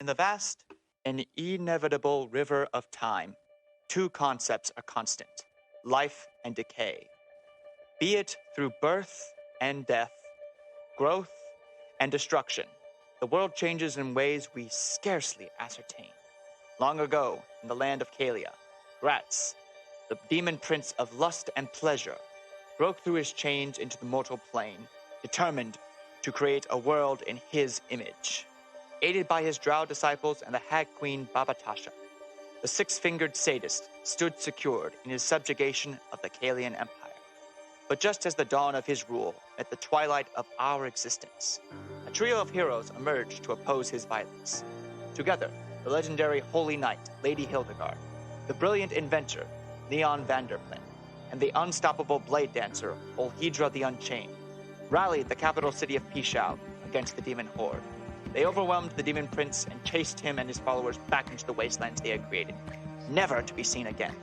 In the vast and inevitable river of time, two concepts are constant: life and decay. Be it through birth and death, growth and destruction, the world changes in ways we scarcely ascertain. Long ago, in the land of Kaylia, Gratz, the demon prince of lust and pleasure, broke through his chains into the mortal plane, determined to create a world in his image. Aided by his drow disciples and the hag queen Babatasha, the six-fingered sadist stood secured in his subjugation of the Kaylian Empire. But just as the dawn of his rule met the twilight of our existence, a trio of heroes emerged to oppose his violence. Together, the legendary Holy Knight, Lady Hildegard, the brilliant inventor, Leon Vanderplan, and the unstoppable blade dancer, Olhedra the Unchained, rallied the capital city of Pishao against the demon horde. They overwhelmed the demon prince and chased him and his followers back into the wastelands they had created, never to be seen again.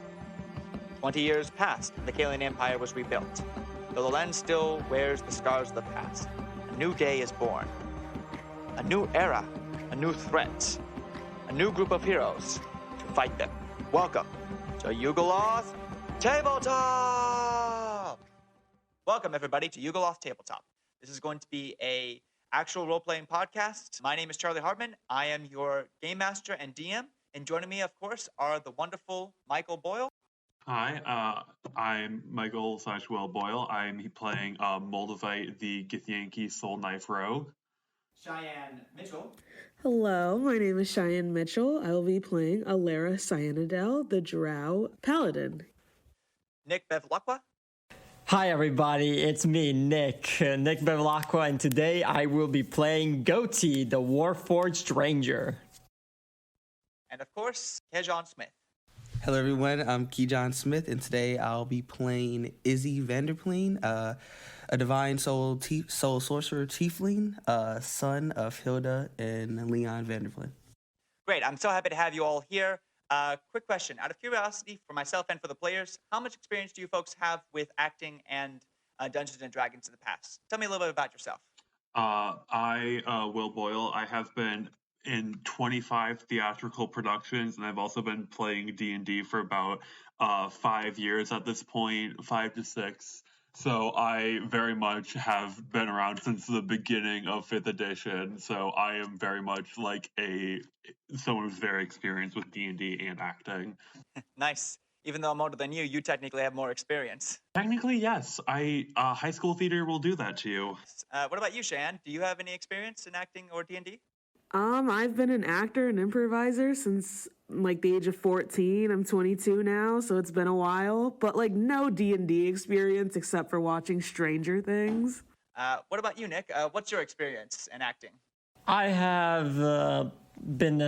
20 years passed, and the Kaylian Empire was rebuilt. Though the land still wears the scars of the past, a new day is born. A new era, a new threat, a new group of heroes to fight them. Welcome to Yugoloth Tabletop! Welcome, everybody, to Yugoloth Tabletop. This is going to be a actual role-playing podcast. My name is Charlie Hartman. I am your game master and DM. And joining me, of course, are the wonderful Michael Boyle. Hi, I'm Michael/Will Boyle. I'm playing Moldavite, the Githyanki Soul Knife Rogue. Cheyenne Mitchell. Hello, my name is Cheyenne Mitchell. I will be playing Alara Cyanidel, the Drow Paladin. Nick Bevlaqua. Hi everybody, it's me, Nick Bevlaqua, and today I will be playing Goatee, the Warforged Ranger. And of course, Kejon Smith. Hello everyone, I'm Keyjon Smith, and today I'll be playing Izzy Vanderpleen, a divine soul sorcerer tiefling, son of Hilda and Leon Vanderpleen. Great, I'm so happy to have you all here. Quick question, out of curiosity for myself and for the players, how much experience do you folks have with acting and Dungeons & Dragons in the past? Tell me a little bit about yourself. Will Boyle. I have been in 25 theatrical productions, and I've also been playing D&D for about 5 years at this point, 5 to 6. So I very much have been around since the beginning of 5th edition. So I am very much like someone who's very experienced with D&D and acting. Nice. Even though I'm older than you, you technically have more experience. Technically, yes. High school theater will do that to you. What about you, Cheyenne? Do you have any experience in acting or D&D? I've been an actor and improviser since like the age of 14. I'm 22 now, so it's been a while. But like no D&D experience except for watching Stranger Things. What about you, Nick? What's your experience in acting? I have been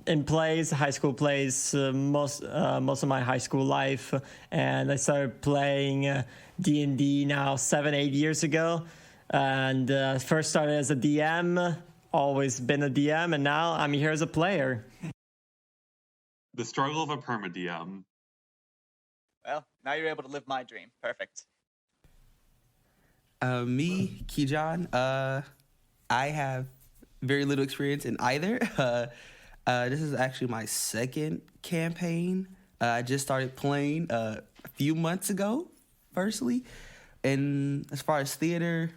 in plays, high school plays, most of my high school life, and I started playing D&D now 7-8 years ago, and first started as a DM. Always been a DM, and now I'm here as a player. The struggle of a perma-DM. Well, now you're able to live my dream. Perfect. Me, Keyjon, I have very little experience in either. This is actually my second campaign. I just started playing a few months ago, firstly. And as far as theater,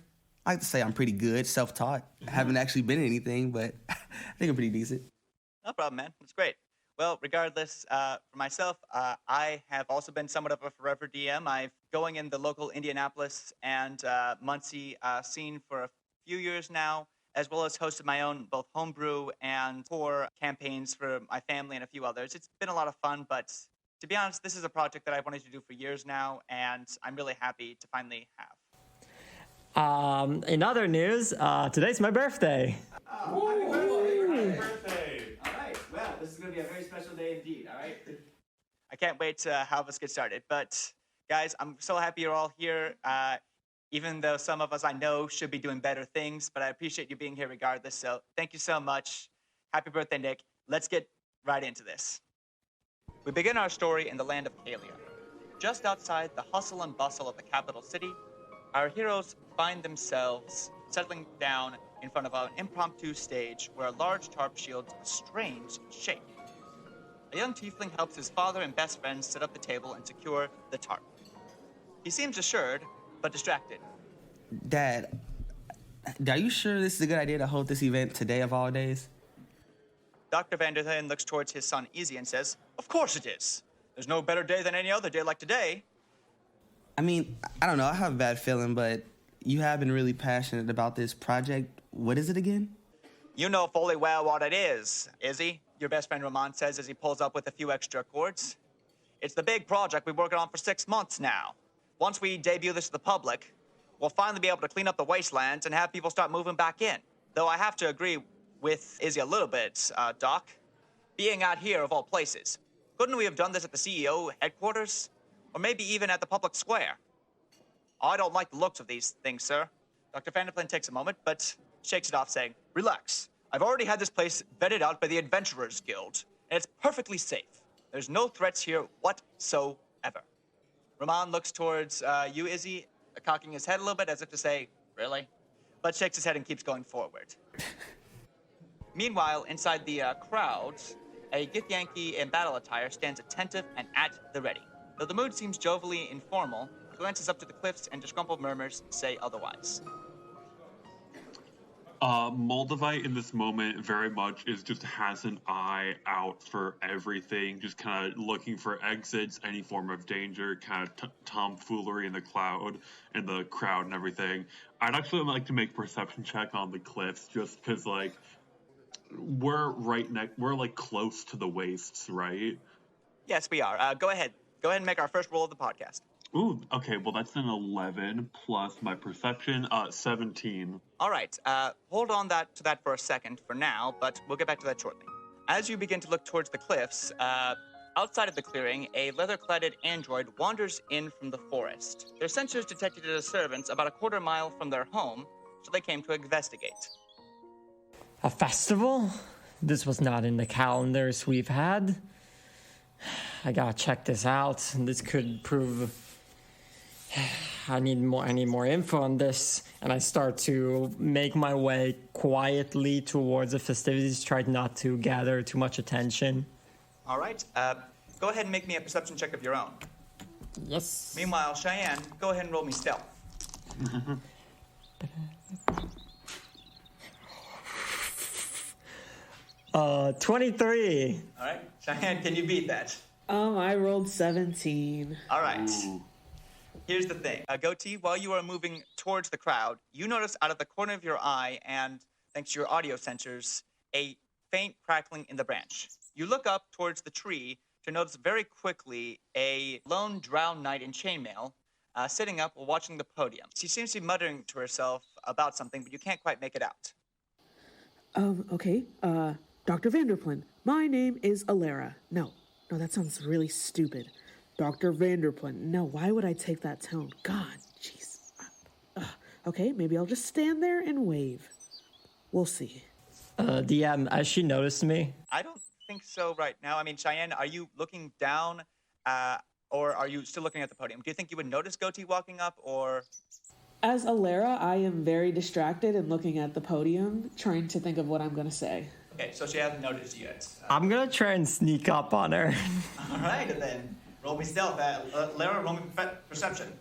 I like to say I'm pretty good, self-taught. I haven't actually been in anything, but I think I'm pretty decent. No problem, man. That's great. Well, regardless, for myself, I have also been somewhat of a forever DM. I've going in the local Indianapolis and Muncie scene for a few years now, as well as hosted my own both homebrew and tour campaigns for my family and a few others. It's been a lot of fun, but to be honest, this is a project that I've wanted to do for years now, and I'm really happy to finally have. In other news, today's my birthday. Happy birthday! All right, well, this is going to be a very special day indeed, all right? I can't wait to have us get started, but guys, I'm so happy you're all here, even though some of us I know should be doing better things, but I appreciate you being here regardless, so thank you so much. Happy birthday, Nick. Let's get right into this. We begin our story in the land of Kaylia. Just outside the hustle and bustle of the capital city, our heroes find themselves settling down in front of an impromptu stage where a large tarp shields a strange shape. A young tiefling helps his father and best friend set up the table and secure the tarp. He seems assured, but distracted. Dad, are you sure this is a good idea to hold this event today of all days? Dr. Vanderlyn looks towards his son Easy and says, "Of course it is. There's no better day than any other day like today." I mean, I don't know. I have a bad feeling, but you have been really passionate about this project. What is it again? You know fully well what it is, Izzy, your best friend Ramon says as he pulls up with a few extra chords. It's the big project we've been working on for 6 months now. Once we debut this to the public, we'll finally be able to clean up the wastelands and have people start moving back in. Though I have to agree with Izzy a little bit, Doc. Being out here of all places, couldn't we have done this at the CEO headquarters? Or maybe even at the public square? I don't like the looks of these things, sir. Dr. Vanderplan takes a moment, but shakes it off, saying, "Relax. I've already had this place vetted out by the Adventurers Guild, and it's perfectly safe. There's no threats here whatsoever." Ramon looks towards you, Izzy, cocking his head a little bit as if to say, "Really?" But shakes his head and keeps going forward. Meanwhile, inside the crowd, a Githyanki in battle attire stands attentive and at the ready. Though the mood seems jovially informal, he glances up to the cliffs and disgruntled murmurs say otherwise. Moldavite in this moment very much has an eye out for everything, just kind of looking for exits, any form of danger, kind of tomfoolery in the crowd and everything. I'd actually like to make a perception check on the cliffs, just because we're we're close to the wastes, right? Yes, we are. Go ahead and make our first roll of the podcast. Ooh, okay, well that's an 11 plus my perception, 17. All right, hold on to that for a second for now, but we'll get back to that shortly. As you begin to look towards the cliffs, outside of the clearing, a leather-cladded android wanders in from the forest. Their sensors detected a disturbance about a quarter mile from their home, so they came to investigate. A festival? This was not in the calendars we've had. I gotta check this out. This could prove... I need more info on this. And I start to make my way quietly towards the festivities, try not to gather too much attention. All right, go ahead and make me a perception check of your own. Yes. Meanwhile, Cheyenne, go ahead and roll me stealth. 23. All right, Cheyenne, can you beat that? I rolled 17. All right. Ooh. Here's the thing. Goatee, while you are moving towards the crowd, you notice out of the corner of your eye and thanks to your audio sensors, a faint crackling in the branch. You look up towards the tree to notice very quickly a lone drowned knight in chainmail sitting up while watching the podium. She seems to be muttering to herself about something, but you can't quite make it out. Okay. Dr. Vanderplan, my name is Alara. No, that sounds really stupid. Dr. Vanderplan. No, why would I take that tone? God, jeez. Okay, maybe I'll just stand there and wave. We'll see. DM, has she noticed me? I don't think so right now. I mean, Cheyenne, are you looking down or are you still looking at the podium? Do you think you would notice Goatee walking up or... As Alara, I am very distracted and looking at the podium, trying to think of what I'm going to say. Okay, so she hasn't noticed you yet. I'm gonna try and sneak up on her. All right, and then roll me stealth. Lara, roll me perception.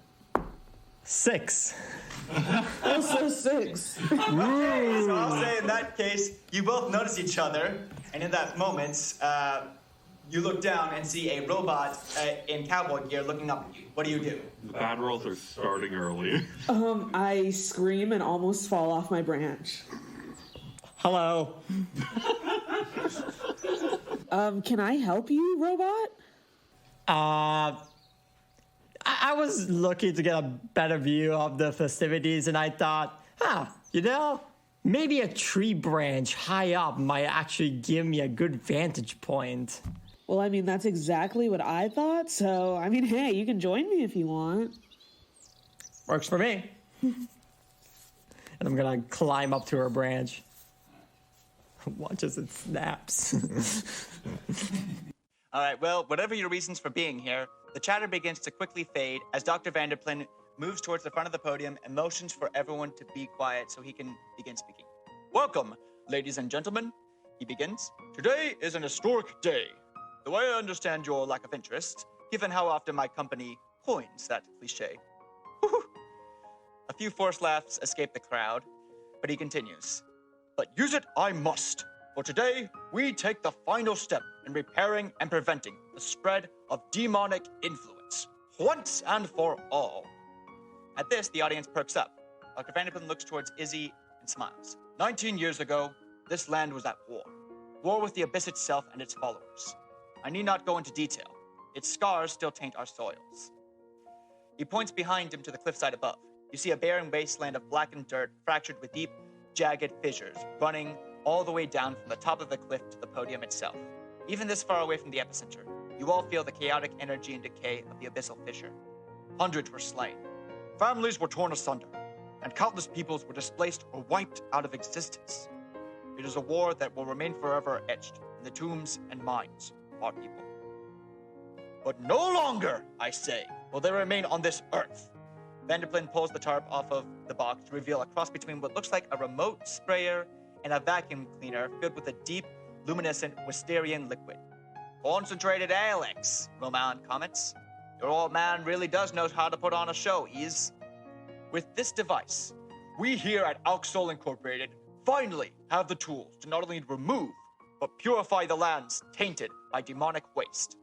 6. Also 6. Okay, so I'll say in that case, you both notice each other, and in that moment, you look down and see a robot in cowboy gear looking up at you. What do you do? The bad rolls are starting early. I scream and almost fall off my branch. Hello. Can I help you, robot? I was looking to get a better view of the festivities, and I thought, maybe a tree branch high up might actually give me a good vantage point. Well, I mean, that's exactly what I thought, so, I mean, hey, you can join me if you want. Works for me. And I'm gonna climb up to her branch. Watch as it snaps. All right, well, whatever your reasons for being here, the chatter begins to quickly fade as Dr. Vanderplan moves towards the front of the podium and motions for everyone to be quiet so he can begin speaking. Welcome, ladies and gentlemen. He begins. Today is an historic day. The way I understand your lack of interest, given how often my company coins that cliche. A few forced laughs escape the crowd, but he continues. But use it I must, for today we take the final step in repairing and preventing the spread of demonic influence, once and for all. At this, the audience perks up. Dr. Vanderplan looks towards Izzy and smiles. 19 years ago, this land was at war. War with the abyss itself and its followers. I need not go into detail. Its scars still taint our soils. He points behind him to the cliffside above. You see a barren wasteland of blackened dirt fractured with deep, jagged fissures running all the way down from the top of the cliff to the podium itself. Even this far away from the epicenter, you all feel the chaotic energy and decay of the abyssal fissure. Hundreds were slain. Families were torn asunder, and countless peoples were displaced or wiped out of existence. It is a war that will remain forever etched in the tombs and minds of our people. But no longer, I say, will they remain on this earth. Vanderplan pulls the tarp off of the box to reveal a cross between what looks like a remote sprayer and a vacuum cleaner filled with a deep, luminescent Wisterian liquid. Concentrated Alex, Roman comments. Your old man really does know how to put on a show, With this device, we here at Alxol Incorporated finally have the tools to not only remove, but purify the lands tainted by demonic waste.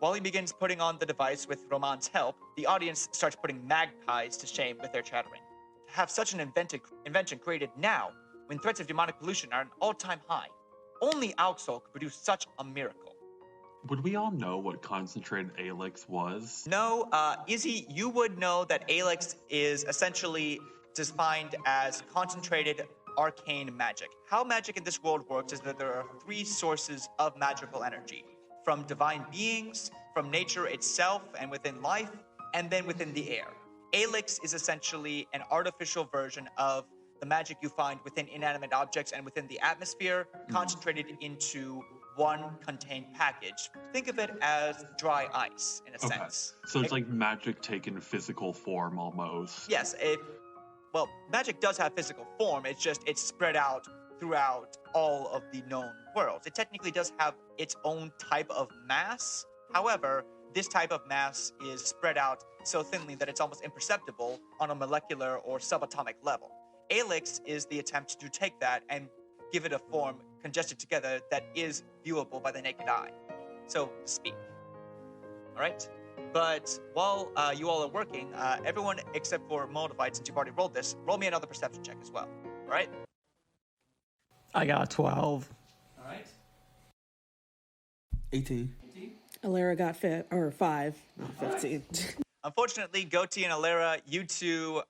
While he begins putting on the device with Roman's help, the audience starts putting magpies to shame with their chattering. To have such an invention created now, when threats of demonic pollution are at an all-time high, only Alxol could produce such a miracle. Would we all know what concentrated Alex was? No, Izzy, you would know that Alex is essentially defined as concentrated arcane magic. How magic in this world works is that there are 3 sources of magical energy. From divine beings, from nature itself and within life, and then within the air. Alex is essentially an artificial version of the magic you find within inanimate objects and within the atmosphere, concentrated into one contained package. Think of it as dry ice, in a sense. So it's like magic taken physical form almost. Yes, magic does have physical form, it's spread out throughout all of the known worlds. It technically does have its own type of mass. However, this type of mass is spread out so thinly that it's almost imperceptible on a molecular or subatomic level. Alex is the attempt to take that and give it a form congested together that is viewable by the naked eye, so to speak. All right? But while you all are working, everyone except for Moldavite, since you've already rolled this, roll me another perception check as well. All right? I got 12. All right. 18. Alara got 5, not 15. Unfortunately, Goatee and Alara, you two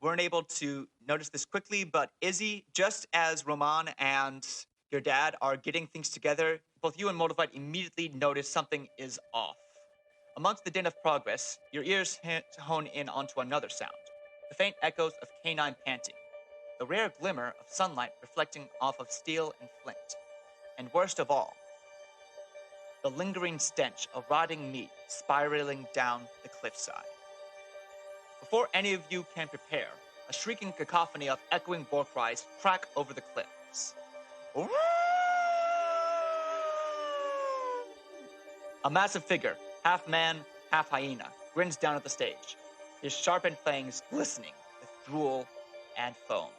weren't able to notice this quickly, but Izzy, just as Roman and your dad are getting things together, both you and Moldavite immediately notice something is off. Amongst the din of progress, your ears hone in onto another sound, the faint echoes of canine panting, the rare glimmer of sunlight reflecting off of steel and flint, and worst of all, the lingering stench of rotting meat spiraling down the cliffside. Before any of you can prepare, a shrieking cacophony of echoing war cries crack over the cliffs. A massive figure, half man, half hyena, grins down at the stage, his sharpened fangs glistening with drool and foam.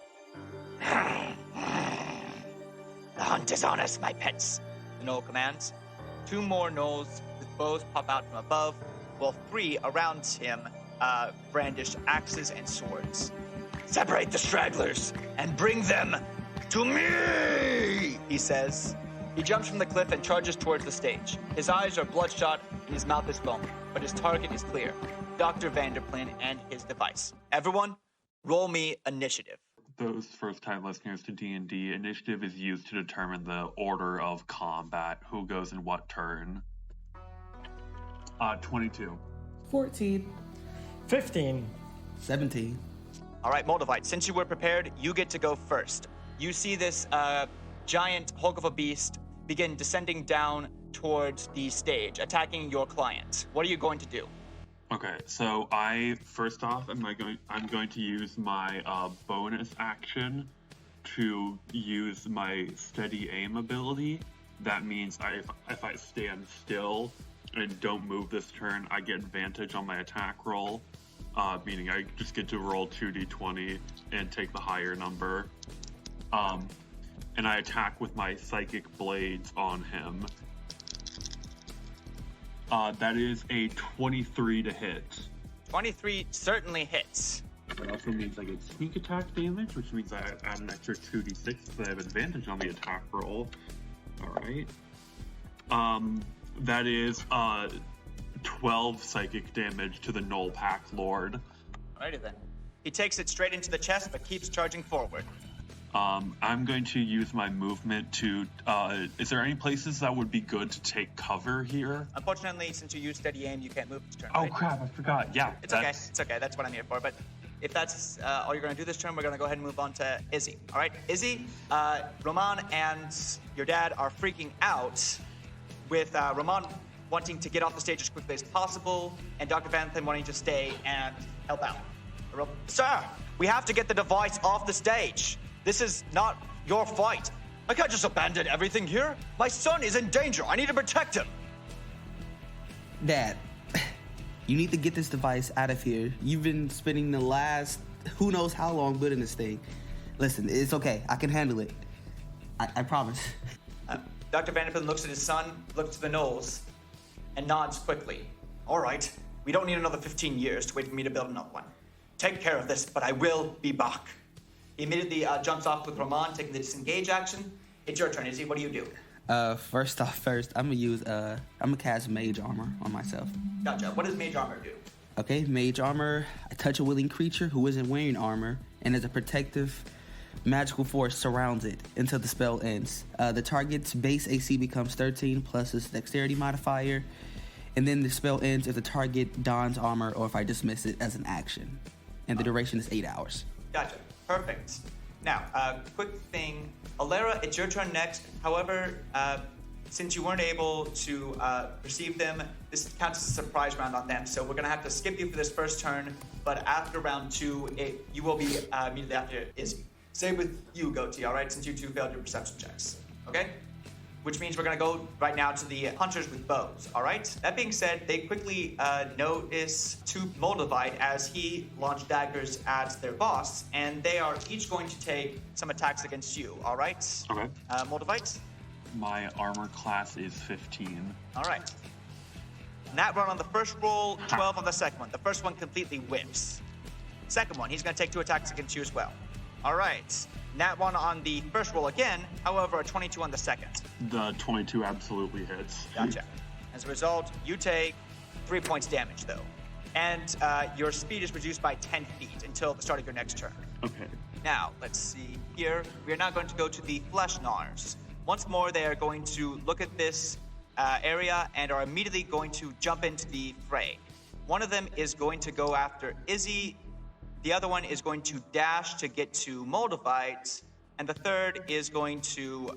The hunt is on us, my pets, the Gnoll commands. 2 more Gnolls with bows pop out from above, while 3 around him brandish axes and swords. Separate the stragglers and bring them to me, he says. He jumps from the cliff and charges towards the stage. His eyes are bloodshot and his mouth is foaming, but his target is clear. Dr. Vanderplan and his device. Everyone, roll me initiative. Those first-time listeners to D&D, initiative is used to determine the order of combat, who goes in what turn. 22. 14. 15. 17. All right, Moldavite, since you were prepared, you get to go first. You see this giant hulk of a beast begin descending down towards the stage, attacking your client. What are you going to do? Okay, so I'm going to use my bonus action to use my steady aim ability. That means if I stand still and don't move this turn, I get advantage on my attack roll, meaning I just get to roll 2d20 and take the higher number. And I attack with my psychic blades on him. That is a 23 to hit. 23 certainly hits. That also means I get sneak attack damage, which means I add an extra 2d6 because I have advantage on the attack roll. Alright. That is 12 psychic damage to the Null Pack Lord. Alrighty then. He takes it straight into the chest, but keeps charging forward. I'm going to use my movement to... is there any places that would be good to take cover here? Unfortunately, since you use steady aim, you can't move this turn, Oh, right? crap, I forgot. Yeah, It's okay. It's okay. That's what I'm here for. But if that's all you're going to do this turn, we're going to go ahead and move on to Izzy. All right, Izzy, Roman and your dad are freaking out with Roman wanting to get off the stage as quickly as possible and Dr. Vantham wanting to stay and help out. Sir, we have to get the device off the stage. This is not your fight. I can't just abandon everything here. My son is in danger. I need to protect him. Dad, you need to get this device out of here. You've been spending the last who knows how long building this thing. Listen, it's okay. I can handle it. I promise. Dr. Vanderbilt looks at his son, looks to the Knolls, and nods quickly. All right, we don't need another 15 years to wait for me to build another one. Take care of this, but I will be back. He immediately jumps off with Roman, taking the disengage action. It's your turn, Izzy. What do you do? First, I'm gonna cast Mage Armor on myself. Gotcha. What does Mage Armor do? Okay, Mage Armor. I touch a willing creature who isn't wearing armor, and as a protective magical force surrounds it until the spell ends. The target's base AC becomes 13 plus its dexterity modifier, and then the spell ends if the target dons armor or if I dismiss it as an action. And the duration is 8 hours. Gotcha. Perfect. Now, quick thing. Alera, it's your turn next. However, since you weren't able to perceive them, this counts as a surprise round on them. So we're going to have to skip you for this first turn. But after round 2, you will be immediately after Izzy. Same with you, Goatee, all right? Since you two failed your perception checks. Okay? Which means we're going to go right now to the hunters with bows, all right? That being said, they quickly notice to Moldavite as he launched daggers at their boss, and they are each going to take some attacks against you, all right? Okay. Moldavite? My armor class is 15. All right. Nat run on the first roll, 12 on the second one. The first one completely whiffs. Second one, he's going to take 2 attacks against you as well. All right. Nat 1 on the first roll again, however, a 22 on the second. The 22 absolutely hits. Gotcha. As a result, you take 3 points damage, though. And your speed is reduced by 10 feet until the start of your next turn. Okay. Now, let's see here. We are now going to go to the Flesh Gnars. Once more, they are going to look at this area and are immediately going to jump into the fray. One of them is going to go after Izzy. The other one is going to dash to get to Moldavite. And the third is going to,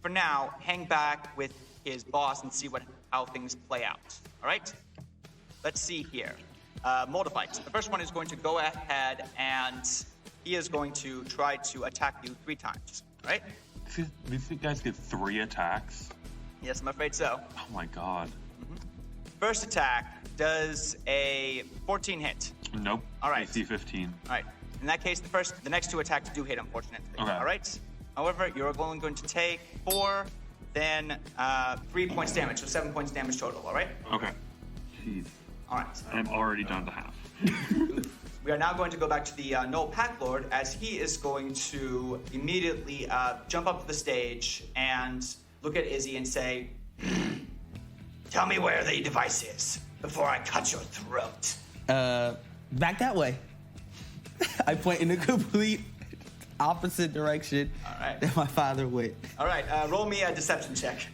for now, hang back with his boss and see how things play out. All right? Let's see here. Moldavite. The first one is going to go ahead and he is going to try to attack you 3 times. All right? These guys get 3 attacks? Yes, I'm afraid so. Oh my god. Mm-hmm. First attack does a 14 hit. Nope. All right. AC 15. All right. In that case, the next 2 attacks do hit, unfortunately. Okay. All right. However, you're only going to take 4, then 3 points damage, so 7 points damage total. All right. Okay. Jeez. All right. I'm already down to half. We are now going to go back to the Null Pack Lord, as he is going to immediately jump up to the stage and look at Izzy and say, "Tell me where the device is before I cut your throat." Back that way. I point in the complete opposite direction that my father went. All right, roll me a deception check.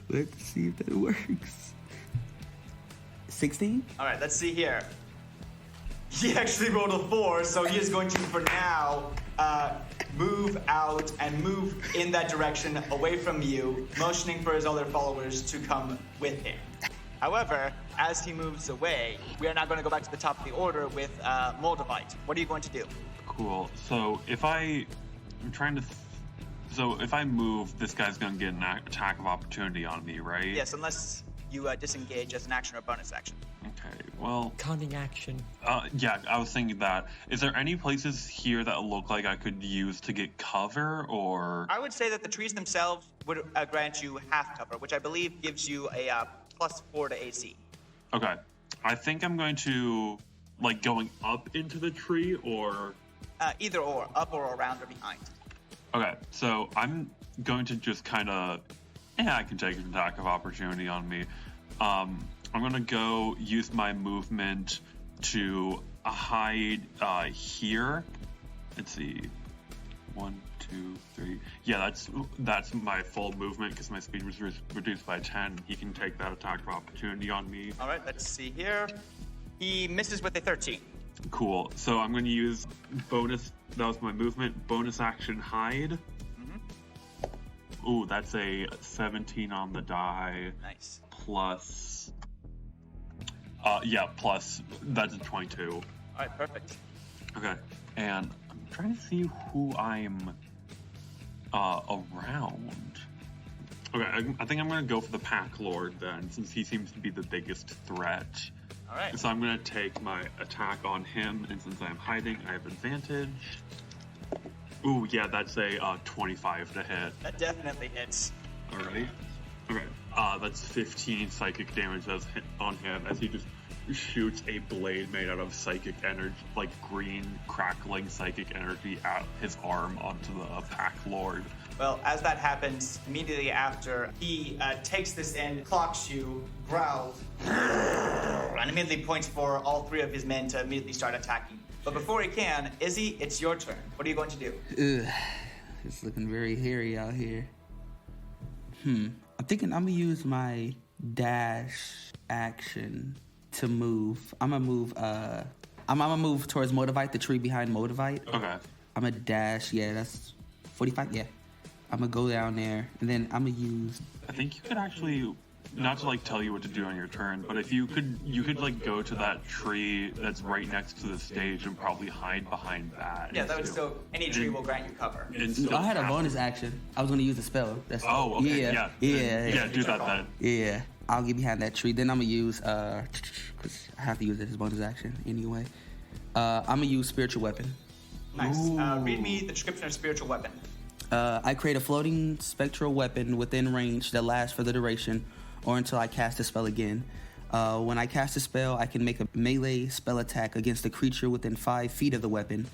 Let's see if that works. 16? All right, let's see here. He actually rolled a 4, so he is going to, for now, move out and move in that direction away from you, motioning for his other followers to come with him. However, as he moves away, we are now going to go back to the top of the order with Moldavite. What are you going to do? Cool. So if I'm trying to. So if I move, this guy's gonna get an attack of opportunity on me, right? Yes, unless you disengage as an action or bonus action. Okay. Well. Counting action. Yeah, I was thinking that. Is there any places here that look like I could use to get cover, or? I would say that the trees themselves would grant you half cover, which I believe gives you a +4 to AC. Okay. I think I'm going to going up into the tree, or. Either or, up or around or behind. Okay, so I'm going to just kind of, I can take an attack of opportunity on me. I'm going to go use my movement to hide here. Let's see, 1, 2, 3. Yeah, that's my full movement because my speed was reduced by 10. He can take that attack of opportunity on me. All right, let's see here. He misses with a 13. Cool. So I'm going to use bonus. That was my movement. Bonus action hide. Mm-hmm. Ooh, that's a 17 on the die. Nice. Plus. Plus. That's a 22. All right, perfect. Okay. And I'm trying to see who I'm around. Okay, I think I'm going to go for the Pack Lord then, since he seems to be the biggest threat. All right. So I'm going to take my attack on him, and since I'm hiding, I have advantage. Ooh, yeah, that's a 25 to hit. That definitely hits. Alright. Okay. That's 15 psychic damage on him as he just shoots a blade made out of psychic energy, green, crackling psychic energy at his arm onto the Pack Lord. Well, as that happens, immediately after, he takes this in, clocks you, growls, and immediately points for all 3 of his men to immediately start attacking. But before he can, Izzy, it's your turn. What are you going to do? Ugh, it's looking very hairy out here. I'm thinking I'm gonna use my dash action to move. I'm gonna move towards Motivite, the tree behind Motivite. Okay. I'm gonna dash. Yeah, that's 45. Yeah. I'm gonna go down there, and then I'm gonna use. I think you could actually, not to tell you what to do on your turn, but if you could go to that tree that's right next to the stage and probably hide behind that. Yeah, that would still, any tree will grant you cover. I had a bonus action. I was gonna use a spell. Okay. Yeah, do that then. Yeah, I'll get behind that tree. Then I'm gonna use because I have to use it as bonus action anyway. I'm gonna use spiritual weapon. Nice. Read me the description of spiritual weapon. I create a floating spectral weapon within range that lasts for the duration or until I cast a spell again. When I cast a spell, I can make a melee spell attack against a creature within 5 feet of the weapon.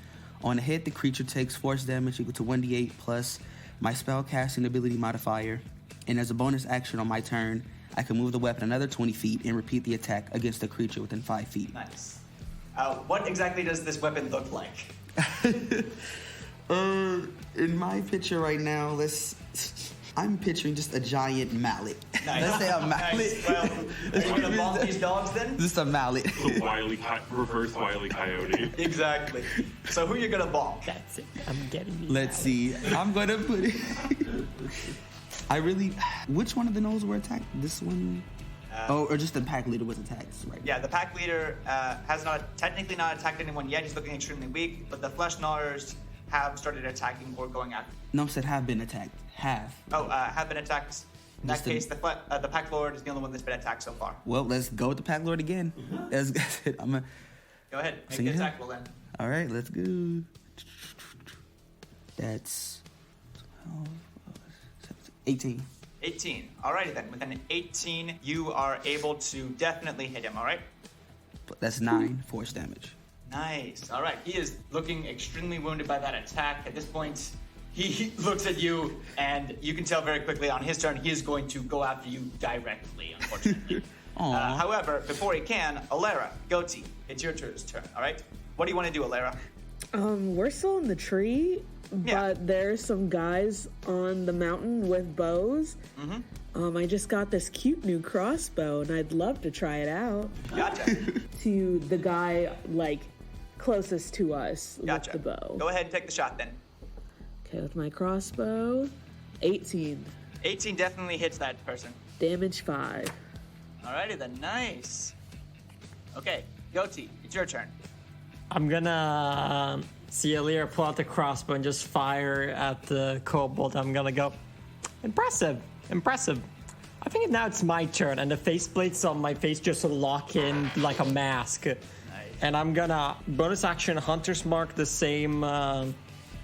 On a hit, the creature takes force damage equal to 1d8 plus my spell casting ability modifier. And as a bonus action on my turn, I can move the weapon another 20 feet and repeat the attack against a creature within 5 feet. Nice. What exactly does this weapon look like? In my picture right now, I'm picturing just a giant mallet. Nice. Let's say a mallet. Nice. Well, are you gonna bomb these dogs then? Just a mallet. The reverse Wile E. Coyote. Exactly. So who are you gonna bomb? That's it. I'm getting these. Let's see. I'm gonna put it. Which one of the gnolls were attacked? This one? Or just the pack leader was attacked, right? Yeah, the pack leader has technically not attacked anyone yet. He's looking extremely weak, but the flesh gnawers have started attacking or going after. No, I said have been attacked. Have. Have been attacked. In that case, the pack lord is the only one that's been attacked so far. Well, let's go with the pack lord again. That's it. Go ahead, make the attack roll then. All right, let's go. That's 12, 18. 18. Alrighty then. With an 18, you are able to definitely hit him. All right. That's 9 force damage. Nice. All right. He is looking extremely wounded by that attack. At this point, he looks at you, and you can tell very quickly on his turn, he is going to go after you directly, unfortunately. However, before he can, Alara, Goatee, it's your turn. All right. What do you want to do, Alara? We're still in the tree, but there's some guys on the mountain with bows. Mm-hmm. I just got this cute new crossbow, and I'd love to try it out. Gotcha. To the guy, closest to us Gotcha. with the bow. Go ahead and take the shot then. Okay, with my crossbow, 18. 18 definitely hits that person. Damage 5. Alrighty then, nice. Okay, Goatee, it's your turn. I'm gonna see Alira pull out the crossbow and just fire at the kobold. I'm gonna go, impressive. I think now it's my turn, and the faceplates on my face just lock in like a mask. Nice. And I'm gonna bonus action Hunter's Mark the same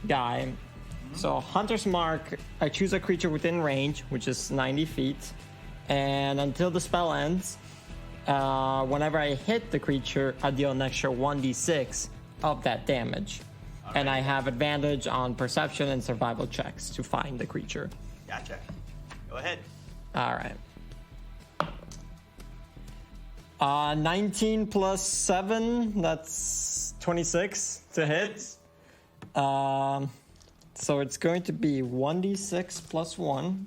guy. So Hunter's Mark, I choose a creature within range, which is 90 feet. And until the spell ends, whenever I hit the creature, I deal an extra 1d6 of that damage. All and right. I have advantage on perception and survival checks to find the creature. Gotcha. Go ahead. All right. 19 plus 7, that's 26 to hit. So it's going to be 1d6 plus 1.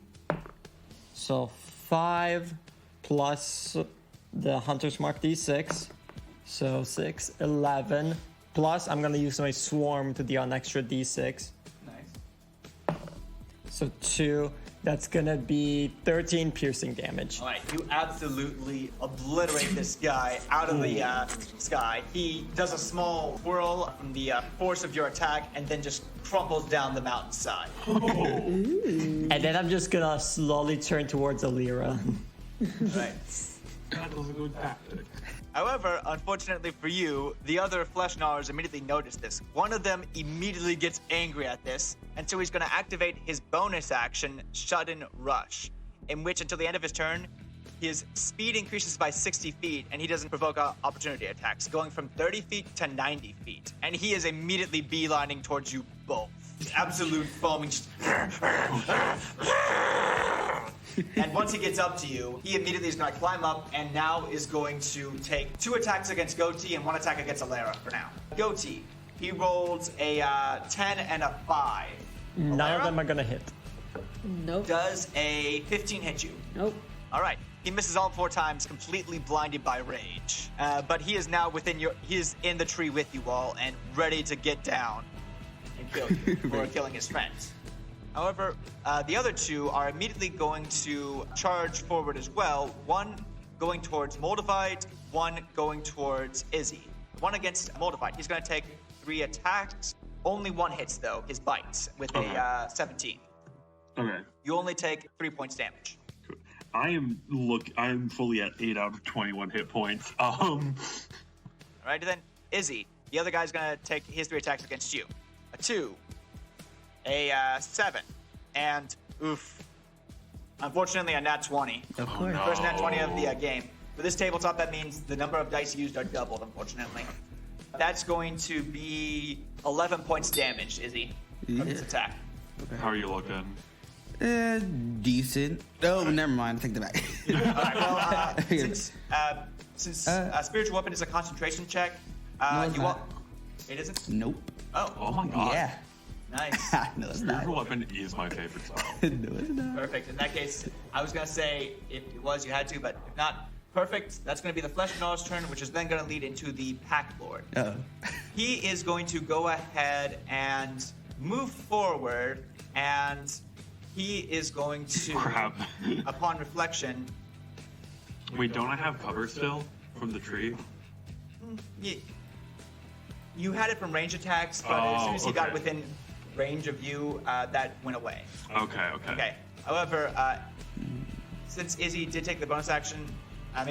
So 5 plus the Hunter's Mark d6. So 6, 11. Plus, I'm going to use my Swarm to deal an extra d6. Nice. So 2. That's going to be 13 piercing damage. All right, you absolutely obliterate this guy out of the sky. He does a small whirl from the force of your attack and then just crumples down the mountainside. And then I'm just going to slowly turn towards Alira. Right. That was a good tactic. However, unfortunately for you, the other flesh gnawers immediately notice this. One of them immediately gets angry at this, and so he's going to activate his bonus action, Sudden Rush, in which until the end of his turn, his speed increases by 60 feet, and he doesn't provoke opportunity attacks, going from 30 feet to 90 feet. And he is immediately beelining towards you both. Absolute foaming. And once he gets up to you, he immediately is going to climb up and now is going to take 2 attacks against Goatee and 1 attack against Alira for now. Goatee, he rolls a 10 and a 5. None of them are going to hit. Nope. Does a 15 hit you? Nope. All right. He misses all 4 times, completely blinded by rage. But he is now he is in the tree with you all and ready to get down and kill you for killing his friends. However, the other 2 are immediately going to charge forward as well. 1 going towards Moldavite, 1 going towards Izzy. 1 against Moldavite. He's going to take 3 attacks. Only 1 hits, though, his bites, with a 17. Okay. You only take 3 points damage. I'm fully at 8 out of 21 hit points. Alrighty then, Izzy. The other guy's going to take his 3 attacks against you. A 2. A 7, and oof. Unfortunately, a nat 20. Of course. No. First nat 20 of the game. For this tabletop, that means the number of dice used are doubled, unfortunately. That's going to be 11 points damage, Izzy, from this attack. How are you looking? Decent. Oh, never mind. I take that back. All right, well, since spiritual weapon is a concentration check, No, it's not. It isn't? Nope. Oh my god. Yeah. Nice. No, it's Spiritual not. weapon is my favorite style. No, it's not. Perfect. In that case, I was going to say if it was, you had to, but if not, perfect. That's going to be the Flesh Gnaw's turn, which is then going to lead into the Pack Lord. Uh-oh. He is going to go ahead and move forward, and he is going to, Crap. upon reflection, Wait, don't I have cover still from the tree? you had it from range attacks, but as soon as he got okay. within range of you, that went away. Okay. Okay. However, since Izzy did take the bonus action,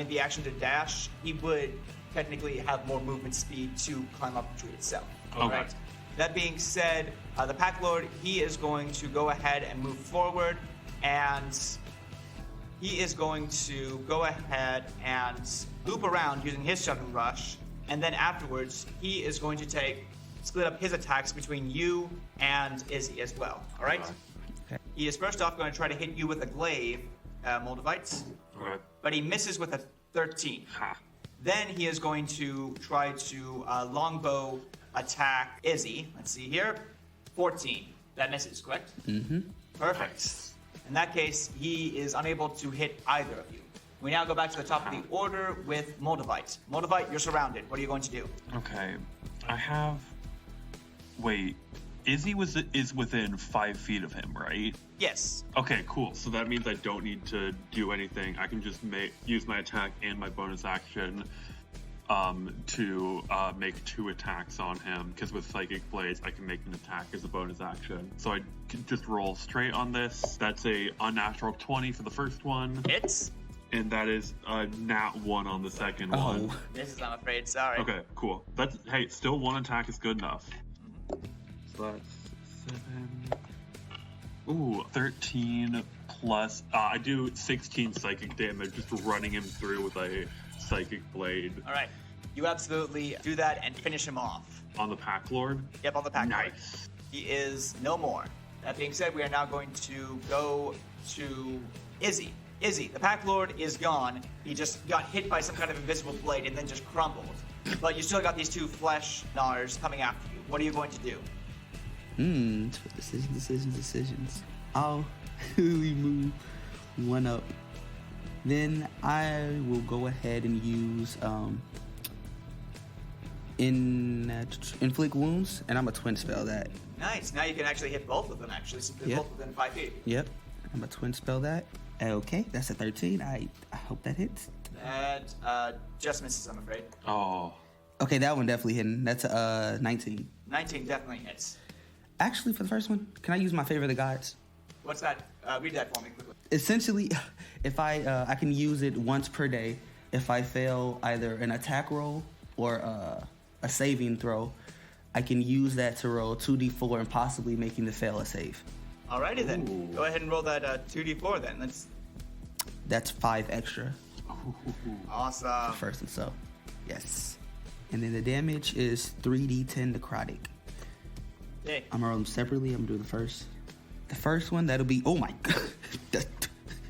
the action to dash, he would technically have more movement speed to climb up the tree itself. Okay. Right? That being said, the Pack Lord, he is going to go ahead and move forward, and he is going to go ahead and loop around using his Sudden Rush, and then afterwards, he is going to split up his attacks between you and Izzy as well. All right? Okay. He is first off going to try to hit you with a glaive, Moldavites, Okay. but he misses with a 13. Ha. Then he is going to try to longbow attack Izzy. Let's see here. 14. That misses, correct? Mm-hmm. Perfect. In that case, he is unable to hit either of you. We now go back to the top of the order with Moldavite. Moldavite, you're surrounded. What are you going to do? Okay. Wait. Izzy is within 5 feet of him, right? Yes. Okay, cool. So that means I don't need to do anything. I can just use my attack and my bonus action. to make 2 attacks on him, because with Psychic Blades, I can make an attack as a bonus action. So I can just roll straight on this. That's a unnatural 20 for the first one. Hits. And that is a nat 1 on the second one. Misses, I'm afraid. Sorry. Okay, cool. Hey, still 1 attack is good enough. So that's 7. Ooh, 13 plus. I do 16 psychic damage just running him through with a Psychic Blade. All right. You absolutely do that and finish him off. On the Pack Lord? Yep, on the Pack Lord. Nice. He is no more. That being said, we are now going to go to Izzy. Izzy, the Pack Lord is gone. He just got hit by some kind of invisible blade and then just crumbled. But you still got these 2 flesh gnars coming after you. What are you going to do? Decisions. I'll really move 1 up. Then I will go ahead and use inflict wounds, and I'm a twin spell that. Nice. Now you can actually hit both of them, actually, since they're both within 5 feet. Yep. I'm a twin spell that. Okay, that's a 13. I hope that hits. That just misses, I'm afraid. Oh. Okay, that one definitely hitting. That's 19. 19 definitely hits. Actually, for the first one, can I use my favor of the gods? What's that? Read that for me quickly. Essentially, if I can use it once per day. If I fail either an attack roll or a saving throw, I can use that to roll 2d4 and possibly making the fail a save. Alrighty then. Ooh. Go ahead and roll that 2d4 then. That's 5 extra. Awesome. First and so, yes. And then the damage is 3d10 necrotic. Yay. I'm gonna roll them separately. I'm gonna do the first. The first one, that'll be, oh my god,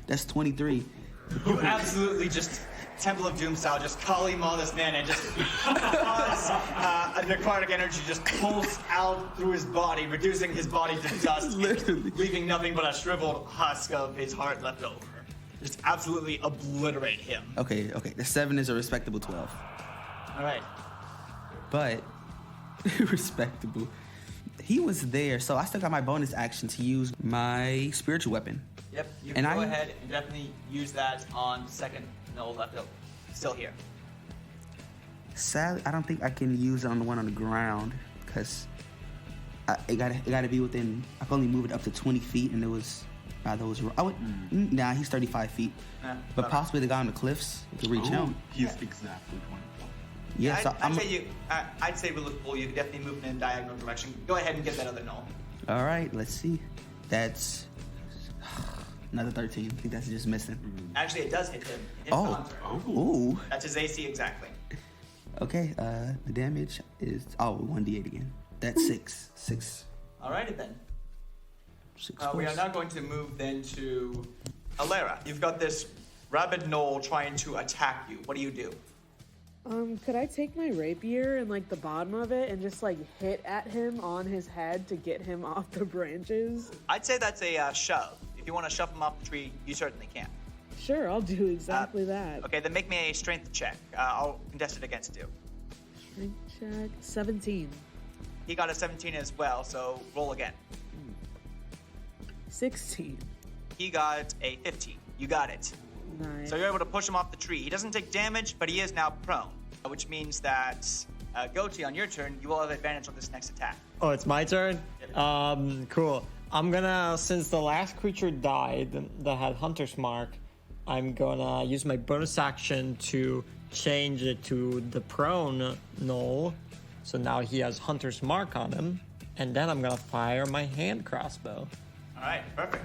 that's 23. You absolutely just Temple of Doom style, just Kali maul this man and just a necrotic energy just pulls out through his body, reducing his body to dust, Literally. leaving nothing but a shriveled husk of his heart left over. Just absolutely obliterate him. Okay, the 7 is a respectable 12. All right. But, respectable. He was there, so I still got my bonus action to use my spiritual weapon. Yep, you And can go I- ahead and definitely use that on second Noel left over. Still here. Sadly, I don't think I can use it on the one on the ground because it gotta be within. I can only move it up to 20 feet, and it was by those. Nah, he's 35 feet, but okay. possibly the guy on the cliffs could reach him. He's exactly 20. Yeah, so I'd say we look full. You could definitely move in a diagonal direction. Go ahead and get that other Noel. All right, let's see. That's another 13. I think that's just missing. Actually, it does hit him. It hits Oh. the hunter. Ooh. That's his AC exactly. Okay. The damage is 1d8 again. That's 6. 6. Alrighty then. 6 We are force. now going to move then to Alera. You've got this rabid knoll trying to attack you. What do you do? Could I take my rapier and like the bottom of it and just like hit at him on his head to get him off the branches? I'd say that's a shove. If you want to shove him off the tree, you certainly can. Sure, I'll do exactly that. Okay, then make me a strength check. I'll contest it against you. Strength check 17. He got a 17 as well, so roll again. 16. He got a 15. You got it. Nice. So you're able to push him off the tree. He doesn't take damage, but he is now prone, which means that Goatee, on your turn, you will have advantage on this next attack. Oh, it's my turn? Yep. Cool. I'm gonna, since the last creature died that had Hunter's Mark, I'm gonna use my bonus action to change it to the prone Knoll. So now he has Hunter's Mark on him. And then I'm gonna fire my hand crossbow. All right, perfect.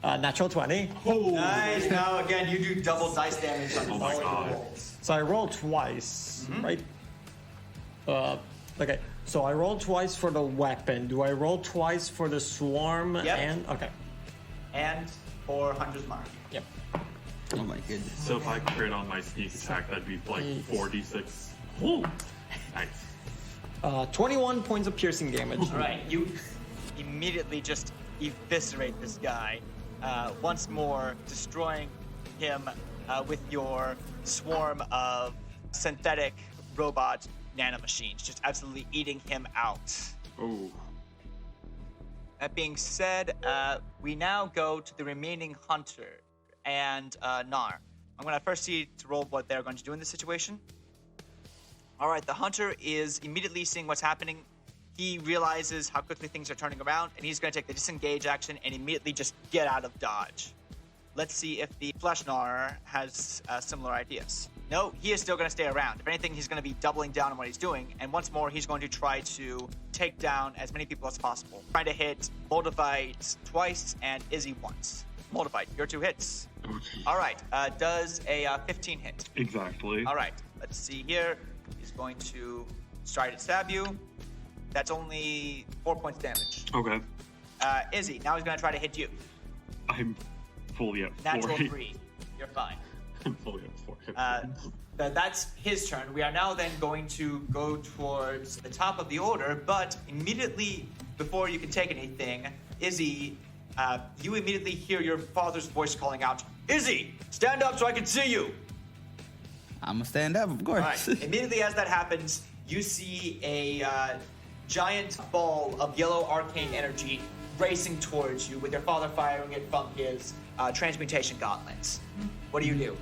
Natural 20. Nice. Now, again, you do double dice damage on my all God. your rolls. So I rolled twice, right? Okay, so I rolled twice for the weapon. Do I roll twice for the swarm? Yep. And okay. And for Hunter's Mark. Yep. Oh my goodness. So if I crit on my sneak attack, that'd be like 4d6. Ooh. Nice. 21 points of piercing damage. All right, you immediately just eviscerate this guy, once more destroying him with your swarm of synthetic robot nanomachines, just absolutely eating him out. Oh. That being said, we now go to the remaining hunter and Nar. I'm going to first see to roll what they're going to do in this situation. All right, the hunter is immediately seeing what's happening. He realizes how quickly things are turning around, and he's going to take the disengage action and immediately just get out of dodge. Let's see if the Fleshnar has similar ideas. No, he is still going to stay around. If anything, he's going to be doubling down on what he's doing, and once more, he's going to try to take down as many people as possible. Trying to hit Moldavite twice and Izzy once. Moldavite, your 2 hits. All right, does a 15 hit? Exactly. All right, let's see here. He's going to try to stab you. That's only 4 points damage. Okay. Izzy, now he's going to try to hit you. I'm fully at 4. Natural 3. You're fine. I'm fully at 4. That's his turn. We are now then going to go towards the top of the order, but immediately before you can take anything, Izzy, you immediately hear your father's voice calling out, Izzy, stand up so I can see you. I'm gonna stand up, of course. All right. Immediately as that happens, you see a giant ball of yellow arcane energy racing towards you with your father firing it from his transmutation gauntlets. What do you do?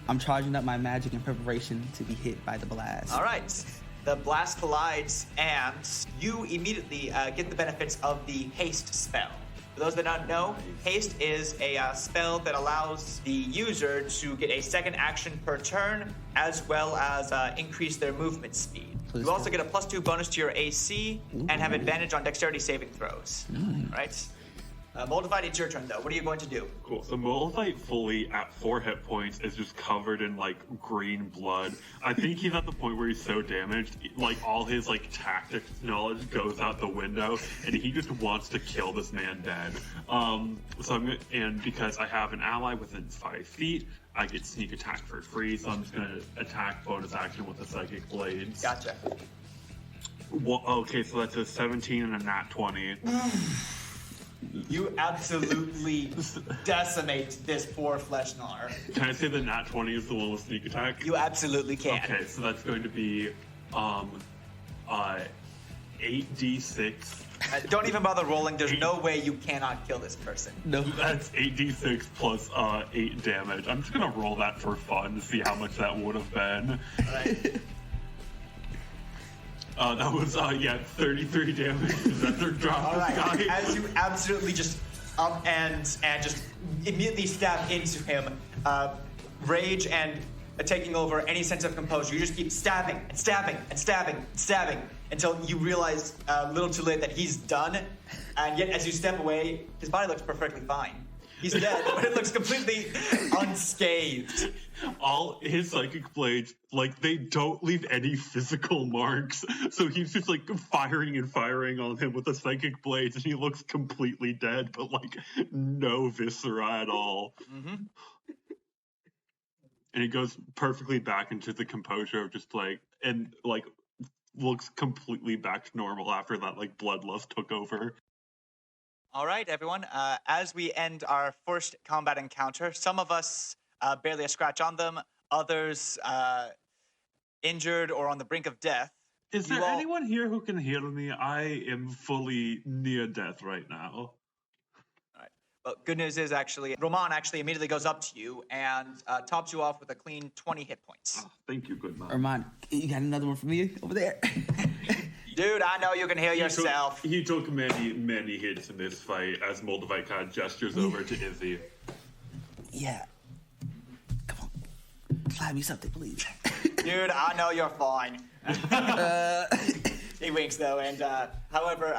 I'm charging up my magic in preparation to be hit by the blast. All right. The blast collides, and you immediately get the benefits of the haste spell. For those that don't know, haste is a spell that allows the user to get a second action per turn, as well as increase their movement speed. You also get a +2 bonus to your AC and have advantage on dexterity saving throws. All right. Moldavite, it's your turn, though. What are you going to do? Cool. So Moldavite fully at 4 hit points is just covered in like green blood. I think he's at the point where he's so damaged, like all his like tactics knowledge goes out the window, and he just wants to kill this man dead. And because I have an ally within 5 feet, I get sneak attack for free. So I'm just gonna attack bonus action with the psychic blades. Gotcha. Well, okay, so that's a 17 and a nat 20. You absolutely decimate this poor Fleshnar. Can I say the nat 20 is the one with sneak attack? You absolutely can. Okay, so that's going to be 8d6. Don't even bother rolling. There's no way you cannot kill this person. No. That's 8d6 plus 8 damage. I'm just gonna roll that for fun to see how much that would have been. All right. That was 33 damage. That's their drop. All right. Guy. As you absolutely just up and just immediately stab into him, rage and taking over any sense of composure. You just keep stabbing and stabbing and stabbing and stabbing until you realize a little too late that he's done. And yet, as you step away, his body looks perfectly fine. He's dead, but it looks completely unscathed. All his psychic blades, like, they don't leave any physical marks. So he's just, like, firing and firing on him with the psychic blades, and he looks completely dead, but, like, no viscera at all. Mm-hmm. And he goes perfectly back into the composure of just, like, and, like, looks completely back to normal after that, like, bloodlust took over. All right, everyone. As we end our first combat encounter, some of us barely a scratch on them, others injured or on the brink of death. Is there anyone here who can heal me? I am fully near death right now. All right. Well, good news is actually, Roman actually immediately goes up to you and tops you off with a clean 20 hit points. Oh, thank you, good man. Armand, you got another one for me over there? Dude, I know you can heal yourself. He took many hits in this fight as Moldavite kind of gestures over to Izzy. Yeah. Come on. Fly me something, please. Dude, I know you're fine. He winks, though, and however,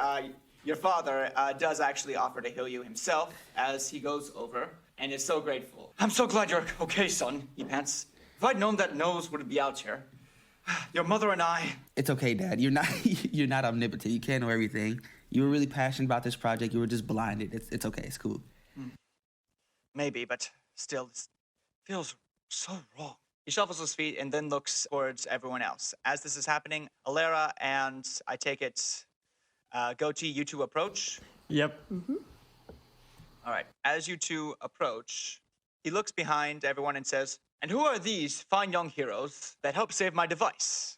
your father does actually offer to heal you himself as he goes over and is so grateful. I'm so glad you're okay, son, he pants. If I'd known that nose would be out here, your mother and I... It's okay, Dad. You're not omnipotent. You can't know everything. You were really passionate about this project. You were just blinded. It's okay. It's cool. Maybe, but still, this feels so wrong. He shuffles his feet and then looks towards everyone else. As this is happening, Alera and, I take it, Goatee, you two approach. Yep. Mm-hmm. All right. As you two approach, he looks behind everyone and says, "And who are these fine young heroes that help save my device?"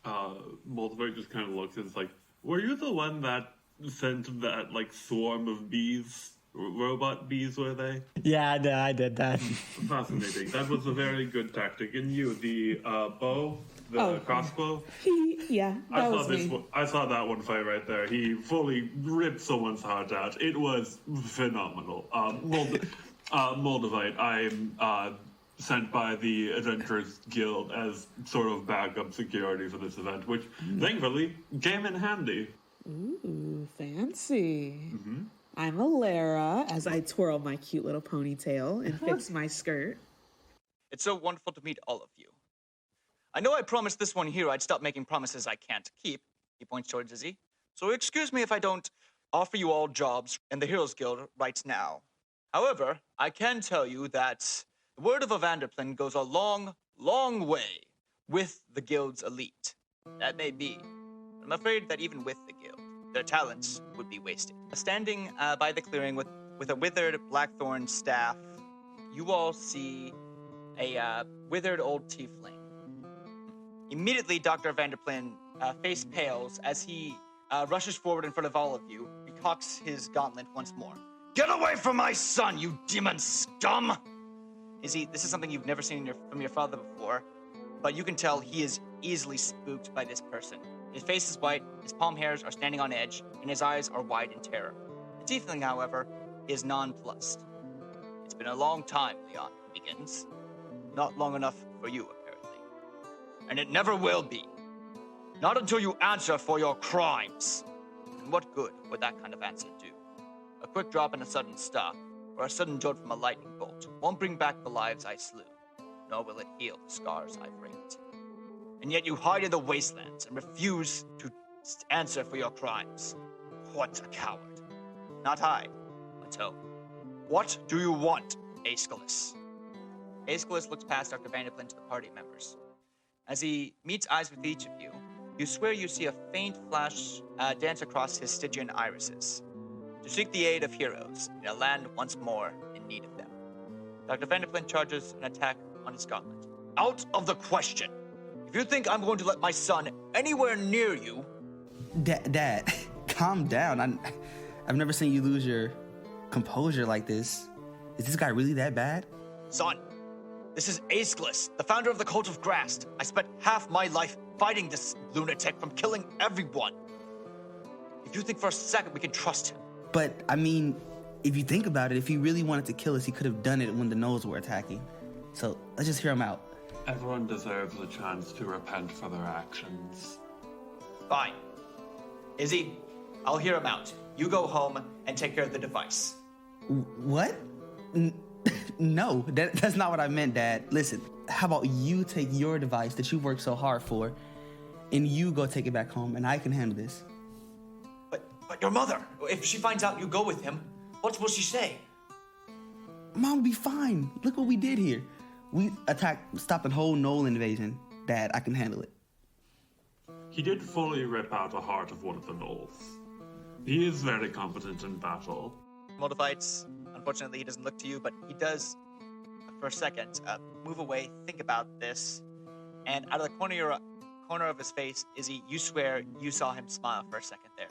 Moldavite just kind of looks and is like, "Were you the one that sent that, like, swarm of bees? Robot bees, were they?" Yeah, I did that. Fascinating. That was a very good tactic. And you, the bow, the crossbow. Yeah, that was me. I saw that one fight right there. He fully ripped someone's heart out. It was phenomenal. Moldavite, I'm sent by the Adventurers Guild as sort of backup security for this event, which thankfully came in handy. Ooh, fancy. I'm Alara as I twirl my cute little ponytail and fix my skirt. It's so wonderful to meet all of you. I know I promised this one here I'd stop making promises I can't keep. He points towards Izzy. So excuse me if I don't offer you all jobs in the Heroes Guild right now. However, I can tell you that the word of Evanderplin goes a long, long way with the Guild's elite. That may be. I'm afraid that even with the Guild, their talents would be wasted. Standing by the clearing with a withered blackthorn staff, you all see a withered old tiefling. Immediately, Dr. Vanderplin face pales as he rushes forward in front of all of you. He cocks his gauntlet once more. Get away from my son, you demon scum! This is something you've never seen from your father before, but you can tell he is easily spooked by this person. His face is white, his palm hairs are standing on edge, and his eyes are wide in terror. The tiefling, however, is nonplussed. It's been a long time, Leon, he begins. Not long enough for you, apparently. And it never will be. Not until you answer for your crimes. And what good would that kind of answer do? A quick drop and a sudden stop, or a sudden jolt from a lightning bolt, won't bring back the lives I slew, nor will it heal the scars I've raked. And yet you hide in the wastelands and refuse to answer for your crimes. What a coward. Not I, Mato. What do you want, Aeschylus? Aeschylus looks past Dr. Vanderplin to the party members. As he meets eyes with each of you, you swear you see a faint flash dance across his Stygian irises. To seek the aid of heroes in a land once more in need of them. Dr. Vanderplin charges an attack on his gauntlet. Out of the question! If you think I'm going to let my son anywhere near you... Dad, calm down. I've never seen you lose your composure like this. Is this guy really that bad? Son, this is Aeschylus, the founder of the Cult of Grast. I spent half my life fighting this lunatic from killing everyone. If you think for a second we can trust him... But, I mean, if you think about it, if he really wanted to kill us, he could have done it when the Gnolls were attacking. So, let's just hear him out. Everyone deserves a chance to repent for their actions. Fine. Izzy, I'll hear him out. You go home and take care of the device. What? No, that's not what I meant, Dad. Listen, how about you take your device that you worked so hard for, and you go take it back home, and I can handle this. But your mother, if she finds out you go with him, what will she say? Mom will be fine. Look what we did here. We stopped a whole Gnoll invasion. Dad, I can handle it. He did fully rip out the heart of one of the Gnolls. He is very competent in battle. Moldavites, unfortunately, he doesn't look to you, but he does, for a second, move away, think about this, and out of the corner of his face, Izzy, you swear you saw him smile for a second there.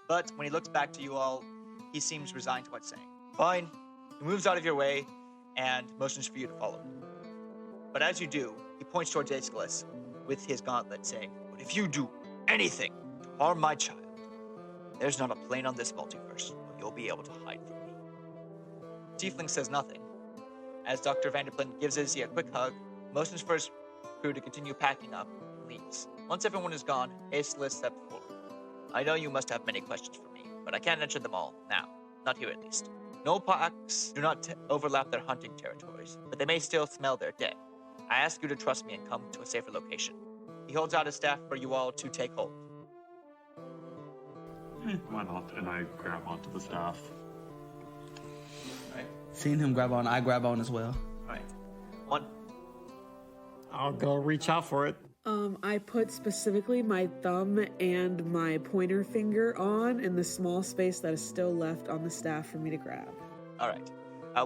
But when he looks back to you all, he seems resigned to what's saying. Fine. He moves out of your way and motions for you to follow him. But as you do, he points towards Aeschylus with his gauntlet, saying, "But if you do anything to harm my child, there's not a plane on this multiverse where you'll be able to hide from me." Tiefling says nothing, as Dr. Vanderplin gives Izzy a quick hug, motions for his crew to continue packing up, and leaves. Once everyone is gone, Aeschylus steps forward. I know you must have many questions for me, but I can't answer them all now. Not here, at least. No packs do not overlap their hunting territories, but they may still smell their dead. I ask you to trust me and come to a safer location. He holds out his staff for you all to take hold. Why not? And I grab onto the staff. Alright. Seeing him grab on, I grab on as well. Alright. One. I'll go reach out for it. I put specifically my thumb and my pointer finger on in the small space that is still left on the staff for me to grab. Alright.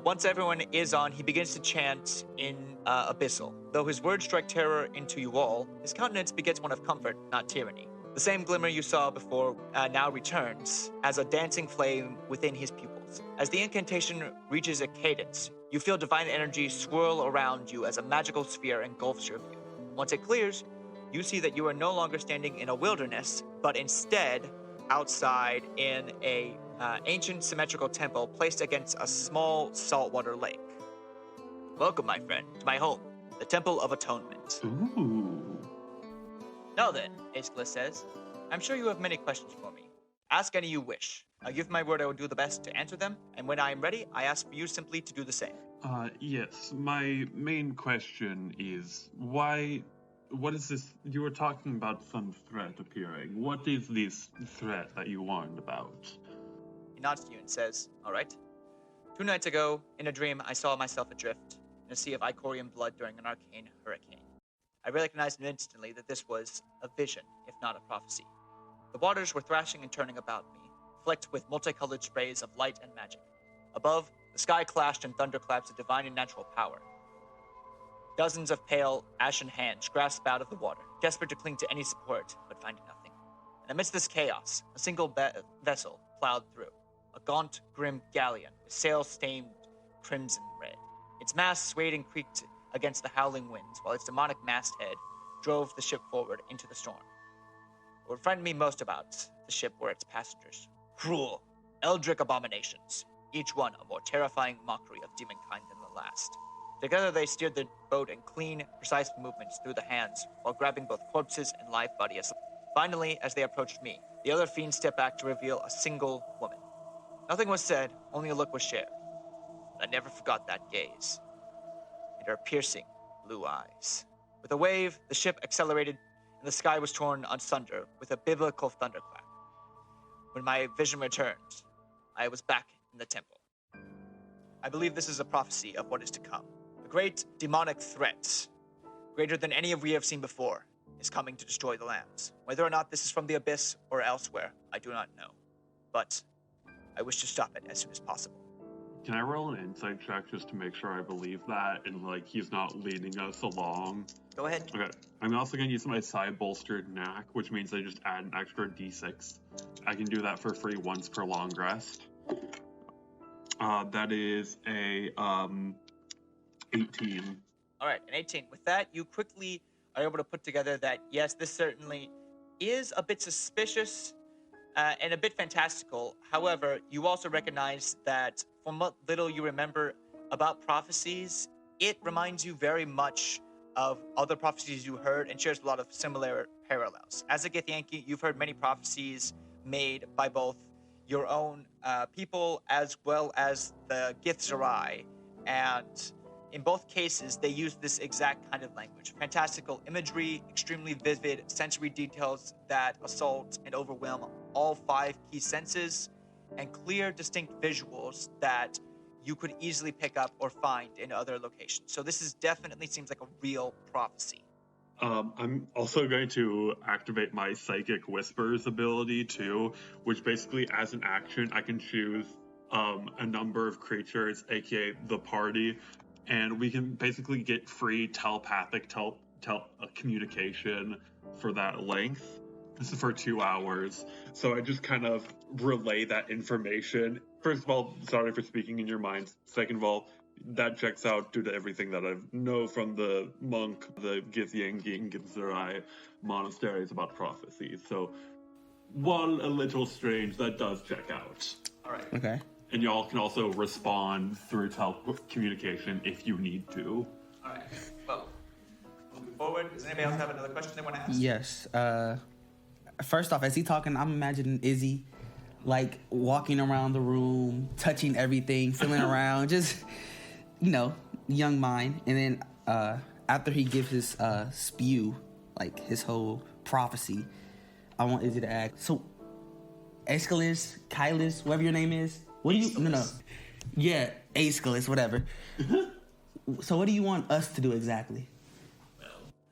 Once everyone is on, he begins to chant in Abyssal. Though his words strike terror into you all, his countenance begets one of comfort, not tyranny. The same glimmer you saw before now returns as a dancing flame within his pupils. As the incantation reaches a cadence, you feel divine energy swirl around you as a magical sphere engulfs your view. Once it clears, you see that you are no longer standing in a wilderness, but instead outside in a ancient symmetrical temple placed against a small saltwater lake. Welcome, my friend, to my home, the Temple of Atonement. Ooh. Now then, Aeschylus says, I'm sure you have many questions for me. Ask any you wish. I give my word I will do the best to answer them, and when I am ready, I ask for you simply to do the same. Yes. My main question is, what is this? You were talking about some threat appearing. What is this threat that you warned about? He nods to you and says, all right. 2 nights ago, in a dream, I saw myself adrift in a sea of Icorian blood during an arcane hurricane. I recognized instantly that this was a vision, if not a prophecy. The waters were thrashing and turning about me, flecked with multicolored sprays of light and magic. Above, the sky clashed in thunderclaps of divine and natural power. Dozens of pale, ashen hands grasped out of the water, desperate to cling to any support, but finding nothing. And amidst this chaos, a single vessel plowed through. A gaunt, grim galleon with sails stained crimson red. Its mast swayed and creaked against the howling winds, while its demonic masthead drove the ship forward into the storm. What frightened me most about the ship were its passengers. Cruel, eldritch abominations, each one a more terrifying mockery of demonkind than the last. Together they steered the boat in clean, precise movements through the hands, while grabbing both corpses and live bodies. Finally, as they approached me, the other fiends stepped back to reveal a single woman. Nothing was said, only a look was shared. But I never forgot that gaze, and her piercing blue eyes. With a wave, the ship accelerated, and the sky was torn asunder with a biblical thunderclap. When my vision returned, I was back in the temple. I believe this is a prophecy of what is to come. A great demonic threat, greater than any we have seen before, is coming to destroy the lands. Whether or not this is from the abyss or elsewhere, I do not know. But I wish to stop it as soon as possible. Can I roll an insight check just to make sure I believe that and he's not leading us along? Go ahead. Okay. I'm also going to use my side bolstered knack, which means I just add an extra d6. I can do that for free once per long rest. That is a 18. All right, an 18. With that, you quickly are able to put together that, yes, this certainly is a bit suspicious and a bit fantastical. However, you also recognize that from what little you remember about prophecies, it reminds you very much of other prophecies you heard and shares a lot of similar parallels. As a Githyanki, you've heard many prophecies made by both your own people as well as the Githzerai, and in both cases, they use this exact kind of language. Fantastical imagery, extremely vivid sensory details that assault and overwhelm all 5 key senses, and clear, distinct visuals that you could easily pick up or find in other locations. So this definitely seems like a real prophecy. I'm also going to activate my Psychic Whispers ability too, which basically as an action, I can choose a number of creatures, aka the party, and we can basically get free telepathic communication for that length. This is for 2 hours. So I just kind of relay that information. First of all, sorry for speaking in your mind. Second of all, that checks out due to everything that I know from the monk, the Githyanki and Githzerai monasteries about prophecies. So, while a little strange, that does check out. All right. Okay. And y'all can also respond through communication if you need to. All right. Well, moving forward, does anybody else have another question they want to ask? Yes. First off, as he talking, I'm imagining Izzy walking around the room, touching everything, feeling around, just, young mind. And then after he gives his spew, his whole prophecy, I want Izzy to ask, so Aeschylus, Kailis, whatever your name is, what do you, no. Yeah, Aeschylus, whatever. So what do you want us to do exactly? Well,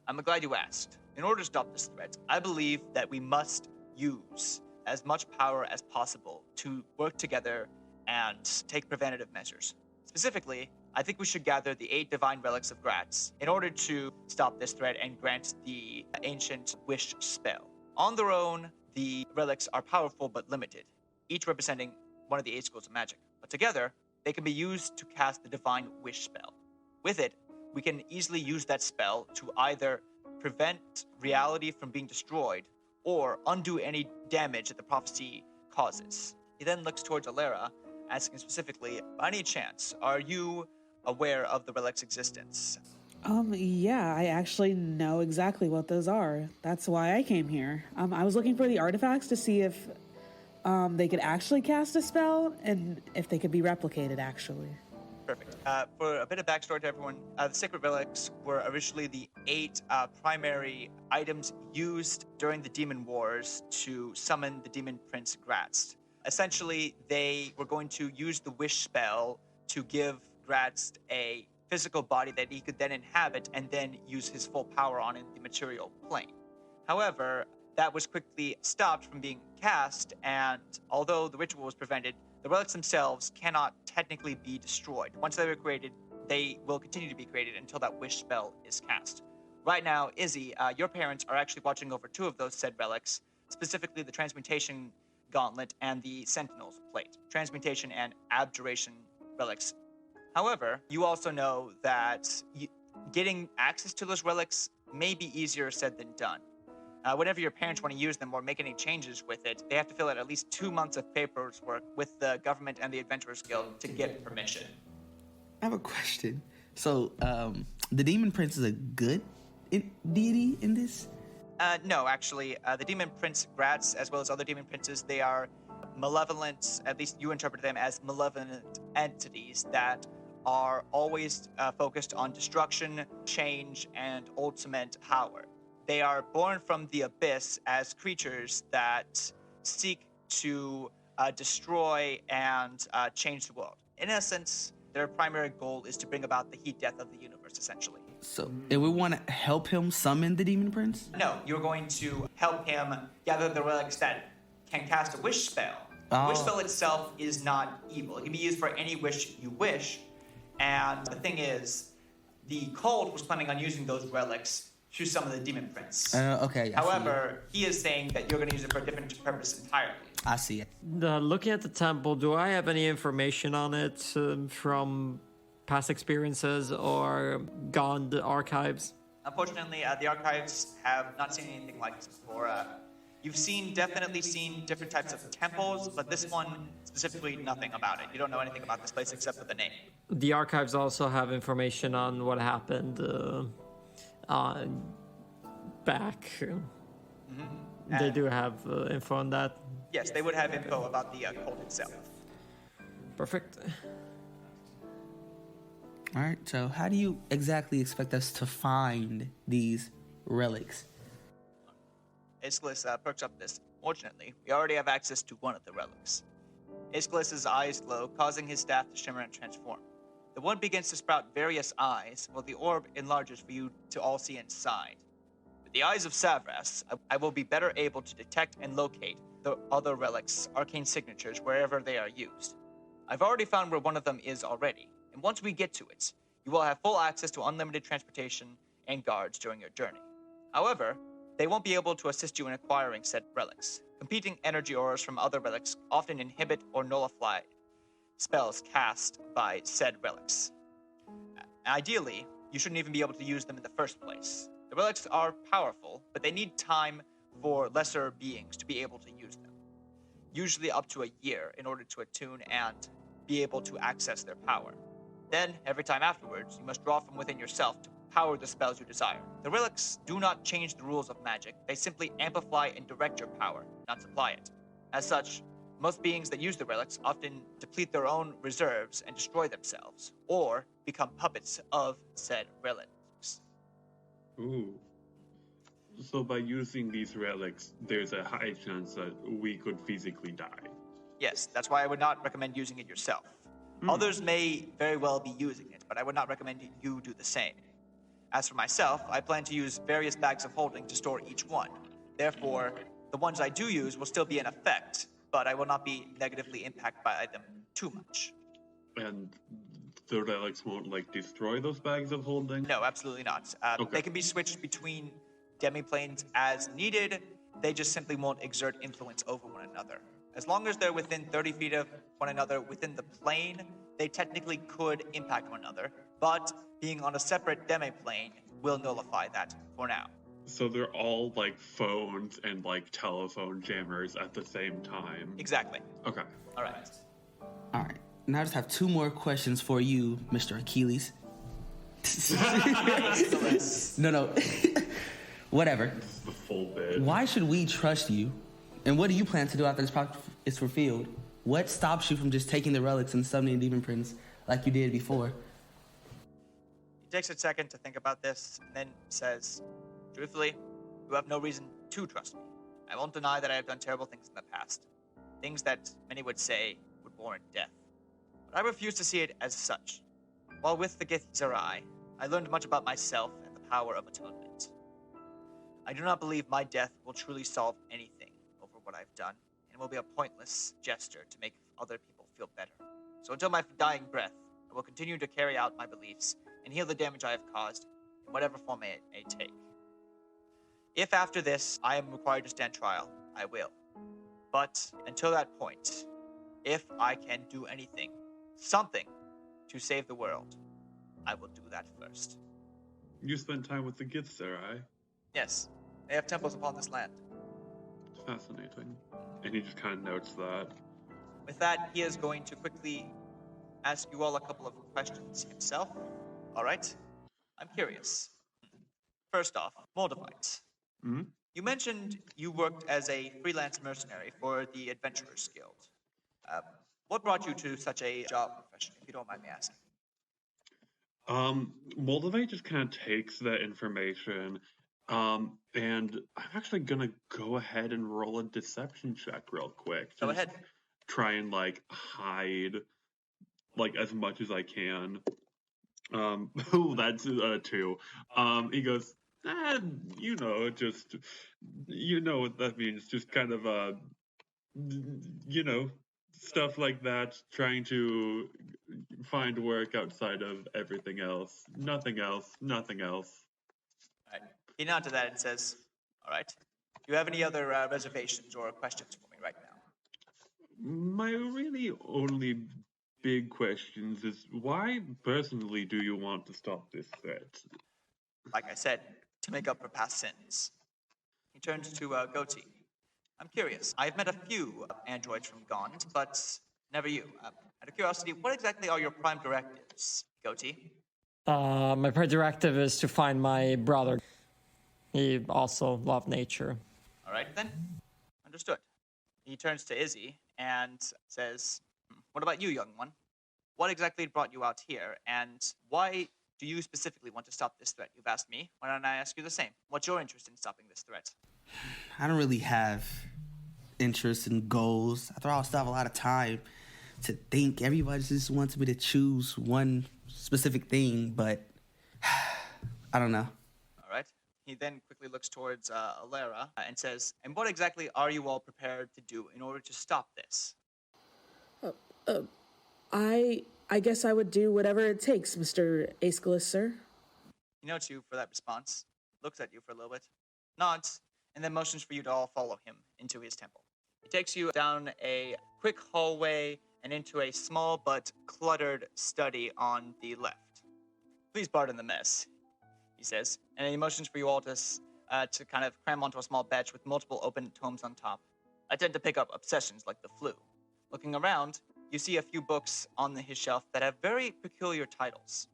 I'm glad you asked. In order to stop this threat, I believe that we must use as much power as possible to work together and take preventative measures. Specifically, I think we should gather the 8 divine relics of Gratz in order to stop this threat and grant the ancient wish spell. On their own, the relics are powerful but limited, each representing one of the 8 schools of magic. But together, they can be used to cast the divine wish spell. With it, we can easily use that spell to either prevent reality from being destroyed or undo any damage that the prophecy causes. He then looks towards Alera, asking specifically, by any chance, are you aware of the relic's existence? Yeah, I actually know exactly what those are. That's why I came here. I was looking for the artifacts to see if they could actually cast a spell and if they could be replicated, actually. Perfect. For a bit of backstory to everyone, the sacred relics were originally the 8 primary items used during the demon wars to summon the demon prince Gratz. Essentially, they were going to use the wish spell to give Gratz a physical body that he could then inhabit and then use his full power on in the material plane. However, that was quickly stopped from being cast, and although the ritual was prevented, the relics themselves cannot technically be destroyed. Once they were created, they will continue to be created until that wish spell is cast. Right now, Izzy, your parents are actually watching over 2 of those said relics, specifically the Transmutation Gauntlet and the Sentinel's Plate, Transmutation and Abjuration relics. However, you also know that getting access to those relics may be easier said than done. Whenever your parents want to use them or make any changes with it, they have to fill out at least 2 months of paperwork with the government and the Adventurers Guild to get permission. I have a question. So, the Demon Prince is a good deity in this? No, actually, the Demon Prince Gratz, as well as other Demon Princes, they are malevolent, at least you interpret them as malevolent entities that are always focused on destruction, change, and ultimate power. They are born from the abyss as creatures that seek to destroy and change the world. In essence, their primary goal is to bring about the heat death of the universe, essentially. So, and we want to help him summon the Demon Prince? No, you're going to help him gather the relics that can cast a wish spell. The wish spell itself is not evil. It can be used for any wish you wish. And the thing is, the cult was planning on using those relics to summon the Demon Prince. Okay. However, he is saying that you're going to use it for a different purpose entirely. I see it. Looking at the temple, do I have any information on it from past experiences or gone the archives? Unfortunately, the archives have not seen anything like this before. You've definitely seen different types of temples, but this one, specifically, nothing about it. You don't know anything about this place except for the name. The archives also have information on what happened back. Mm-hmm. They do have info on that. Yes, they would have info about the cult itself. Perfect. All right, so how do you exactly expect us to find these relics? Aeschylus perks up this. Fortunately, we already have access to one of the relics. Aeschylus' eyes glow, causing his staff to shimmer and transform. The one begins to sprout various eyes, while the orb enlarges for you to all see inside. With the eyes of Savras, I will be better able to detect and locate the other relics' arcane signatures wherever they are used. I've already found where one of them is already, and once we get to it, you will have full access to unlimited transportation and guards during your journey. However, they won't be able to assist you in acquiring said relics. Competing energy auras from other relics often inhibit or nullify spells cast by said relics. Ideally, you shouldn't even be able to use them in the first place. The relics are powerful, but they need time for lesser beings to be able to use them. Usually up to a year in order to attune and be able to access their power. Then, every time afterwards, you must draw from within yourself to power the spells you desire. The relics do not change the rules of magic. They simply amplify and direct your power, not supply it. As such, most beings that use the relics often deplete their own reserves and destroy themselves, or become puppets of said relics. Ooh. So by using these relics, there's a high chance that we could physically die. Yes, that's why I would not recommend using it yourself. Others may very well be using it, but I would not recommend you do the same. As for myself, I plan to use various bags of holding to store each one. Therefore, the ones I do use will still be in effect, but I will not be negatively impacted by them too much. And the relics won't, destroy those bags of holding? No, absolutely not. Okay. They can be switched between demiplanes as needed. They just simply won't exert influence over one another. As long as they're within 30 feet of one another within the plane, they technically could impact one another, but being on a separate demiplane will nullify that for now. So they're all like phones and like telephone jammers at the same time. Exactly. Okay. All right. All right. Now I just have 2 more questions for you, Mr. Achilles. No. Whatever. The full bit. Why should we trust you? And what do you plan to do after this project is fulfilled? What stops you from just taking the relics and summoning demon prince like you did before? He takes a second to think about this, and then says, truthfully, you have no reason to trust me. I won't deny that I have done terrible things in the past. Things that many would say would warrant death. But I refuse to see it as such. While with the Gith Zerai, I learned much about myself and the power of atonement. I do not believe my death will truly solve anything over what I've done, and will be a pointless gesture to make other people feel better. So until my dying breath, I will continue to carry out my beliefs and heal the damage I have caused, in whatever form it may take. If after this I am required to stand trial, I will. But until that point, if I can do anything, something, to save the world, I will do that first. You spend time with the Giths there, Yes, they have temples upon this land. It's fascinating. And he just kind of notes that. With that, he is going to quickly ask you all a couple of questions himself. All right? I'm curious. First off, Moldavite. Hmm? You mentioned you worked as a freelance mercenary for the Adventurers Guild. What brought you to such a job profession, if you don't mind me asking? Moldavite just kind of takes that information, and I'm actually gonna go ahead and roll a deception check real quick. Go Just ahead. Try and like hide like as much as I can. Oh, that's 2. He goes, just you know what that means. Just kind of stuff like that. Trying to find work outside of everything else. Nothing else. Nothing else. All right. He nods to that and says, all right. Do you have any other reservations or questions for me right now? My really only big questions is why personally do you want to stop this threat? Like I said, to make up for past sins. He turns to Goatee. I'm curious. I've met a few androids from Gond, but never you. Out of curiosity, what exactly are your prime directives, Goatee? My prime directive is to find my brother. He also loved nature. All right, then. Understood. He turns to Izzy and says, what about you, young one? What exactly brought you out here, and why do you specifically want to stop this threat? You've asked me. Why don't I ask you the same? What's your interest in stopping this threat? I don't really have interests and goals. I thought I'll still have a lot of time to think. Everybody just wants me to choose one specific thing, but I don't know. All right. He then quickly looks towards Alara and says, and what exactly are you all prepared to do in order to stop this? I guess I would do whatever it takes, Mr. Aeschylus, sir. He notes you for that response, looks at you for a little bit, nods, and then motions for you to all follow him into his temple. He takes you down a quick hallway and into a small but cluttered study on the left. Please pardon the mess, he says, and he motions for you all to kind of cram onto a small bench with multiple open tomes on top. I tend to pick up obsessions like the flu. Looking around, you see a few books on his shelf that have very peculiar titles.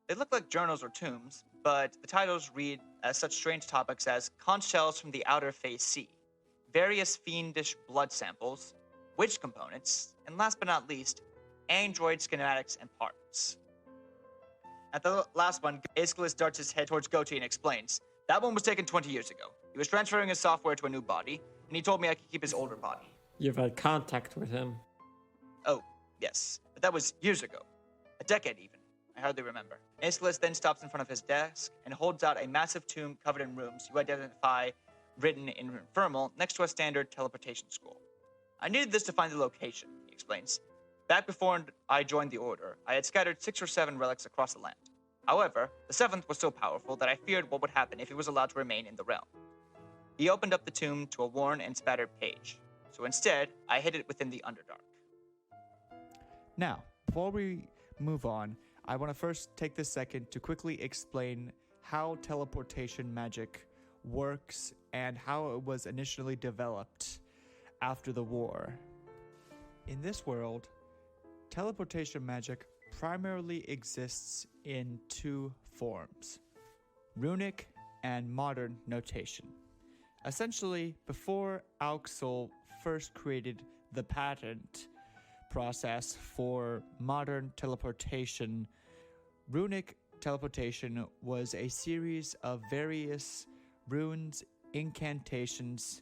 They look like journals or tombs, but the titles read such strange topics as conch shells from the outer phase C, various fiendish blood samples, witch components, and last but not least, android schematics and parts. At the last one, Aeschylus darts his head towards Goatee and explains, that one was taken 20 years ago. He was transferring his software to a new body, and he told me I could keep his older body. You've had contact with him. Oh, yes, but that was years ago. A decade even. I hardly remember. Aeschylus then stops in front of his desk and holds out a massive tomb covered in runes you identify written in Infernal next to a standard teleportation scroll. I needed this to find the location, he explains. Back before I joined the Order, I had scattered 6 or 7 relics across the land. However, the 7th was so powerful that I feared what would happen if it was allowed to remain in the realm. He opened up the tomb to a worn and spattered page, so instead, I hid it within the Underdark. Now, before we move on, I want to first take this second to quickly explain how teleportation magic works and how it was initially developed after the war. In this world, teleportation magic primarily exists in two forms: runic and modern notation. Essentially, before Auxol first created the patent process for modern teleportation, runic teleportation was a series of various runes, incantations,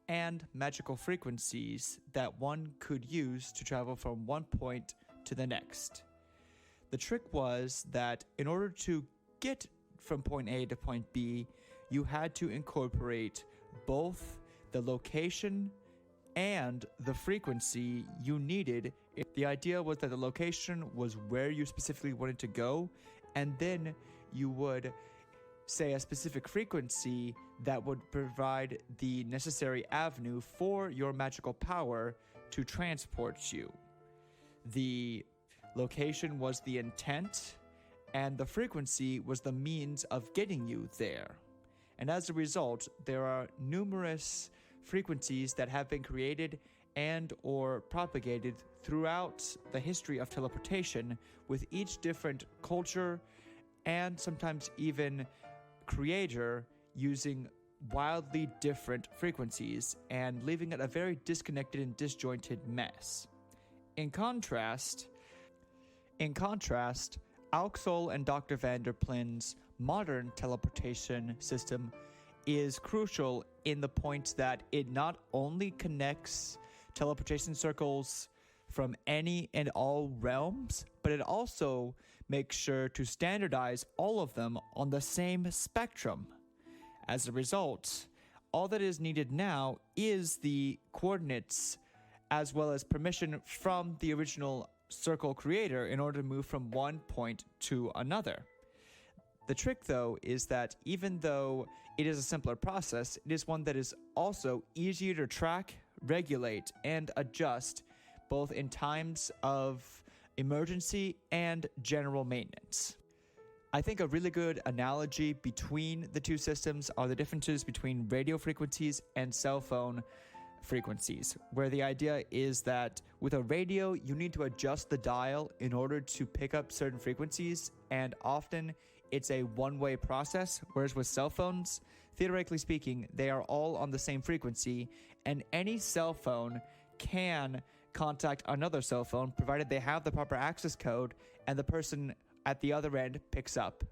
and magical frequencies that one could use to travel from one point to the next. The trick was that in order to get from point A to point B, you had to incorporate both the location and the frequency you needed. The idea was that the location was where you specifically wanted to go, and then you would say a specific frequency that would provide the necessary avenue for your magical power to transport you. The location was the intent, and the frequency was the means of getting you there. And as a result, there are numerous frequencies that have been created and or propagated throughout the history of teleportation, with each different culture and sometimes even creator using wildly different frequencies and leaving it a very disconnected and disjointed mess. In contrast, Auxol and Dr. Vanderplin's modern teleportation system is crucial in the point that it not only connects teleportation circles from any and all realms, but it also makes sure to standardize all of them on the same spectrum. As a result, all that is needed now is the coordinates as well as permission from the original circle creator in order to move from one point to another. The trick, though, is that even though it is a simpler process, it is one that is also easier to track, regulate, and adjust both in times of emergency and general maintenance. I think a really good analogy between the two systems are the differences between radio frequencies and cell phone frequencies, where the idea is that with a radio, you need to adjust the dial in order to pick up certain frequencies, and often it's a one-way process, whereas with cell phones, theoretically speaking, they are all on the same frequency, and any cell phone can contact another cell phone provided they have the proper access code and the person at the other end picks up.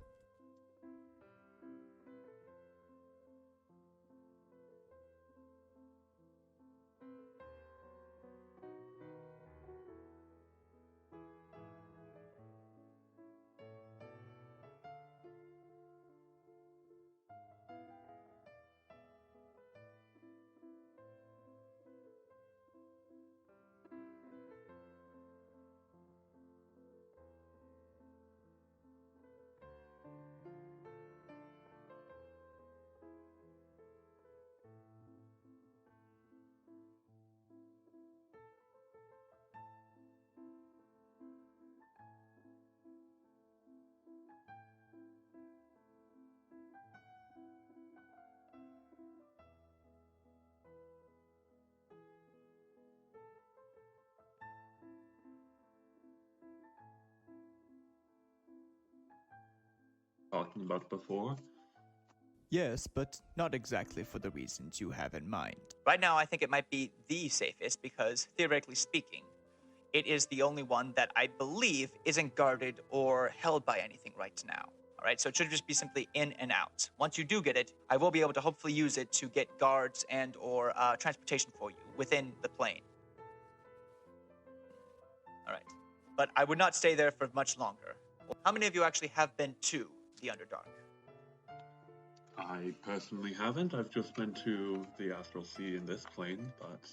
Talking about before. Yes, but not exactly for the reasons you have in mind. Right now, I think it might be the safest because, theoretically speaking, it is the only one that I believe isn't guarded or held by anything right now. All right, so it should just be simply in and out. Once you do get it, I will be able to hopefully use it to get guards and or transportation for you within the plane. All right, but I would not stay there for much longer. How many of you actually have been to the Underdark? I personally haven't. I've just been to the Astral Sea in this plane, but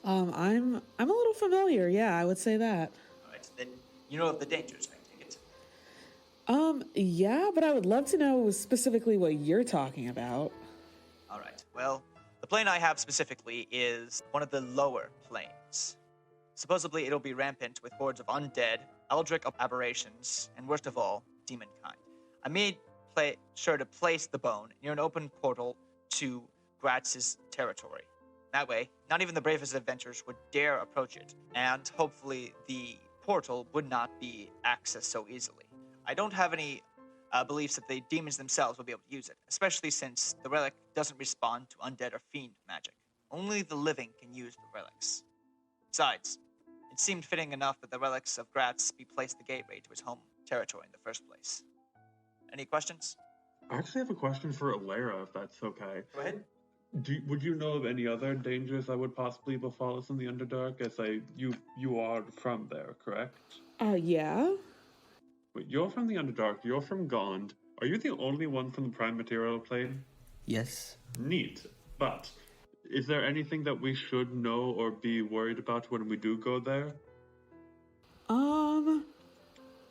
I'm a little familiar. Yeah, I would say that. All right, then you know of the dangers, I take it. Yeah, but I would love to know specifically what you're talking about. All right. Well, the plane I have specifically is one of the lower planes. Supposedly, it'll be rampant with hordes of undead, eldritch aberrations, and worst of all, demonkind. I made sure to place the bone near an open portal to Gratz's territory. That way, not even the bravest adventurers would dare approach it, and hopefully the portal would not be accessed so easily. I don't have any beliefs that the demons themselves will be able to use it, especially since the relic doesn't respond to undead or fiend magic. Only the living can use the relics. Besides, it seemed fitting enough that the relics of Gratz be placed the gateway to his home territory in the first place. Any questions? I actually have a question for Alara, if that's okay. Go ahead. Would you know of any other dangers that would possibly befall us in the Underdark? As you are from there, correct? Yeah. Wait, you're from the Underdark. You're from Gond. Are you the only one from the Prime Material Plane? Yes. Neat. But is there anything that we should know or be worried about when we do go there?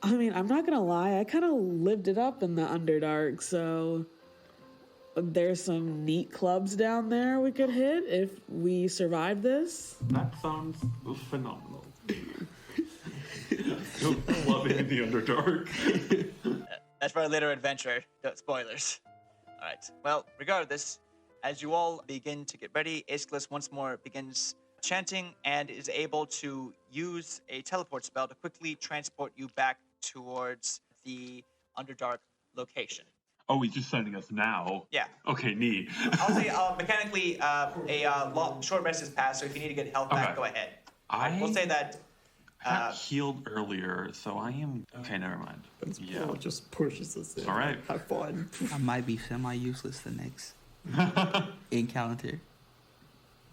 I mean, I'm not gonna lie, I kind of lived it up in the Underdark, so there's some neat clubs down there we could hit if we survive this. That sounds phenomenal. Go clubbing in the Underdark. That's for a later adventure. No spoilers. All right. Well, regardless, as you all begin to get ready, Aeschylus once more begins chanting and is able to use a teleport spell to quickly transport you back towards the Underdark location. Oh, he's just sending us now? Yeah. Okay, neat. I'll say mechanically short rest has passed, so if you need to get health back, go ahead. We'll say that... I healed earlier, so I am... Okay, never mind. Yeah, just pushes us in. All right. Have fun. I might be semi-useless the next encounter.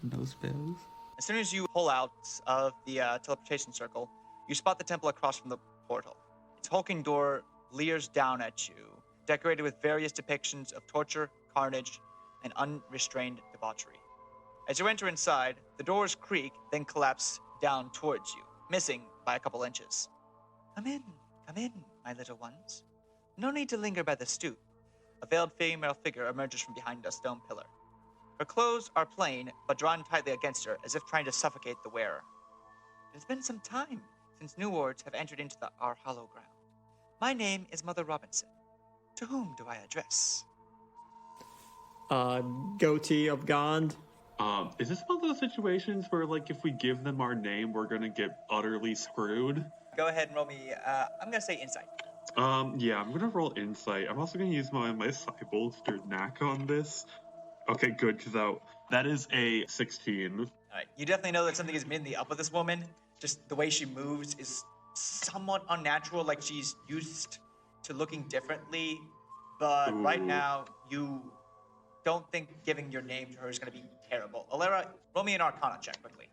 No spells. As soon as you pull out of the teleportation circle, you spot the temple across from the portal. Its hulking door leers down at you, decorated with various depictions of torture, carnage, and unrestrained debauchery. As you enter inside, the doors creak, then collapse down towards you, missing by a couple inches. Come in, my little ones. No need to linger by the stoop. A veiled female figure emerges from behind a stone pillar. Her clothes are plain, but drawn tightly against her, as if trying to suffocate the wearer. It has been some time since new wards have entered into our hollow ground. My name is Mother Robinson. To whom do I address? Goatee of Gond. Is this one of those situations where, like, if we give them our name, we're gonna get utterly screwed? Go ahead and roll me, I'm gonna say insight. Yeah, I'm gonna roll insight. I'm also gonna use my Cybolster knack on this. Okay, good, because that is a 16. All right, you definitely know that something is mainly up with this woman. Just the way she moves is somewhat unnatural, like she's used to looking differently. But right now, you don't think giving your name to her is going to be terrible. Alara, roll me an Arcana check quickly.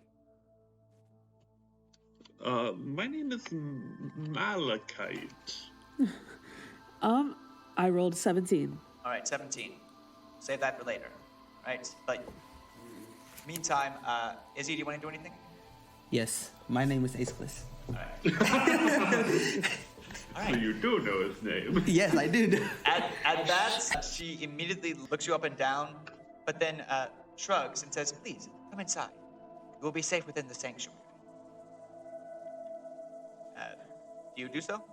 My name is Malachite. I rolled 17. All right, 17. Save that for later. Right, but meantime, Izzy, do you want to do anything? Yes, my name is Aeschylus. All right. So you do know his name. Yes, I did. At that, she immediately looks you up and down, but then shrugs and says, "Please, come inside. You will be safe within the sanctuary." Do you do so?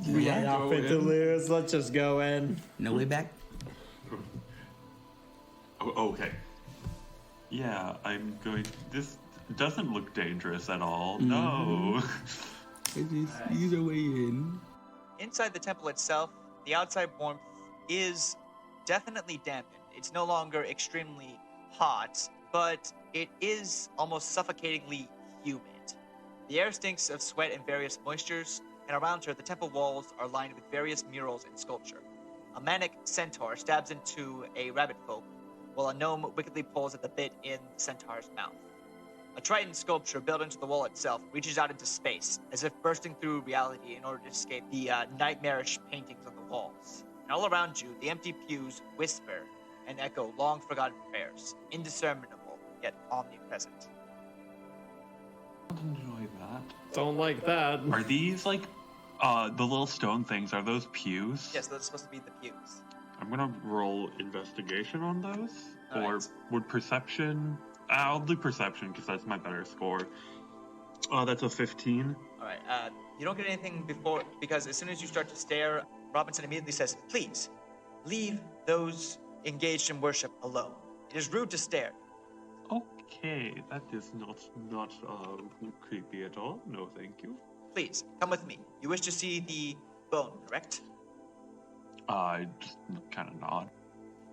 Yeah, nothing to lose. Let's just go in. No way back. Oh, okay. Yeah, I'm going... This doesn't look dangerous at all. Mm-hmm. No. It's just either way in. Inside the temple itself, the outside warmth is definitely dampened. It's no longer extremely hot, but it is almost suffocatingly humid. The air stinks of sweat and various moistures, and around her, the temple walls are lined with various murals and sculpture. A manic centaur stabs into a rabbit folk, while a gnome wickedly pulls at the bit in the centaur's mouth. A Triton sculpture built into the wall itself reaches out into space, as if bursting through reality in order to escape the nightmarish paintings on the walls. And all around you, the empty pews whisper and echo long-forgotten prayers, indiscernible yet omnipresent. I don't enjoy that. Don't like that. Are these, like, the little stone things, are those pews? Yes, those are supposed to be the pews. I'm gonna roll investigation on those. All or right. would perception... I'll do perception, because that's my better score. That's a 15. All right, you don't get anything before, because as soon as you start to stare, Robinson immediately says, please, leave those engaged in worship alone. It is rude to stare. Okay, that is not creepy at all. No, thank you. Please, come with me. You wish to see the bone, correct? I just kind of nod.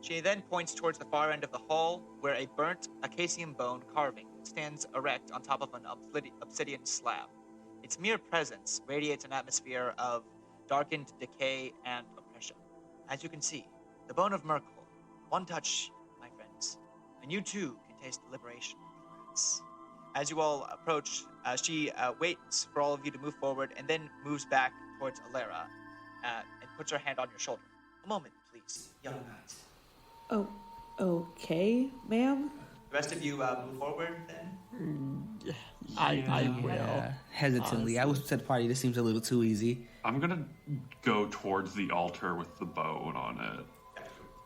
She then points towards the far end of the hall, where a burnt acacium bone carving stands erect on top of an obsidian slab. Its mere presence radiates an atmosphere of darkened decay and oppression. As you can see, the bone of Merkel. One touch, my friends, and you too can taste the liberation of the rats. As you all approach, she waits for all of you to move forward and then moves back towards Alera and puts her hand on your shoulder. A moment, please, young knight. Oh, okay, ma'am. The rest of you move forward then? I will. Yeah, hesitantly. I was at the party. This seems a little too easy. I'm gonna go towards the altar with the bone on it.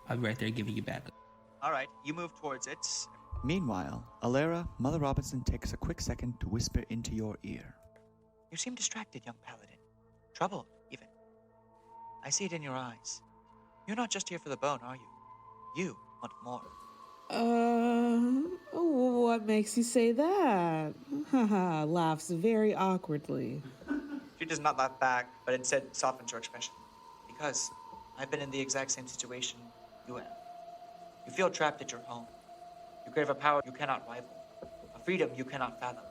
I'll be right there giving you backup. All right, you move towards it. Meanwhile, Alera, Mother Robinson takes a quick second to whisper into your ear. You seem distracted, young paladin. Troubled, even. I see it in your eyes. You're not just here for the bone, are you? You want more. What makes you say that? Haha, laughs very awkwardly. She does not laugh back, but instead softens her expression. Because I've been in the exact same situation you have. You feel trapped at your home. You crave a power you cannot rival, a freedom you cannot fathom.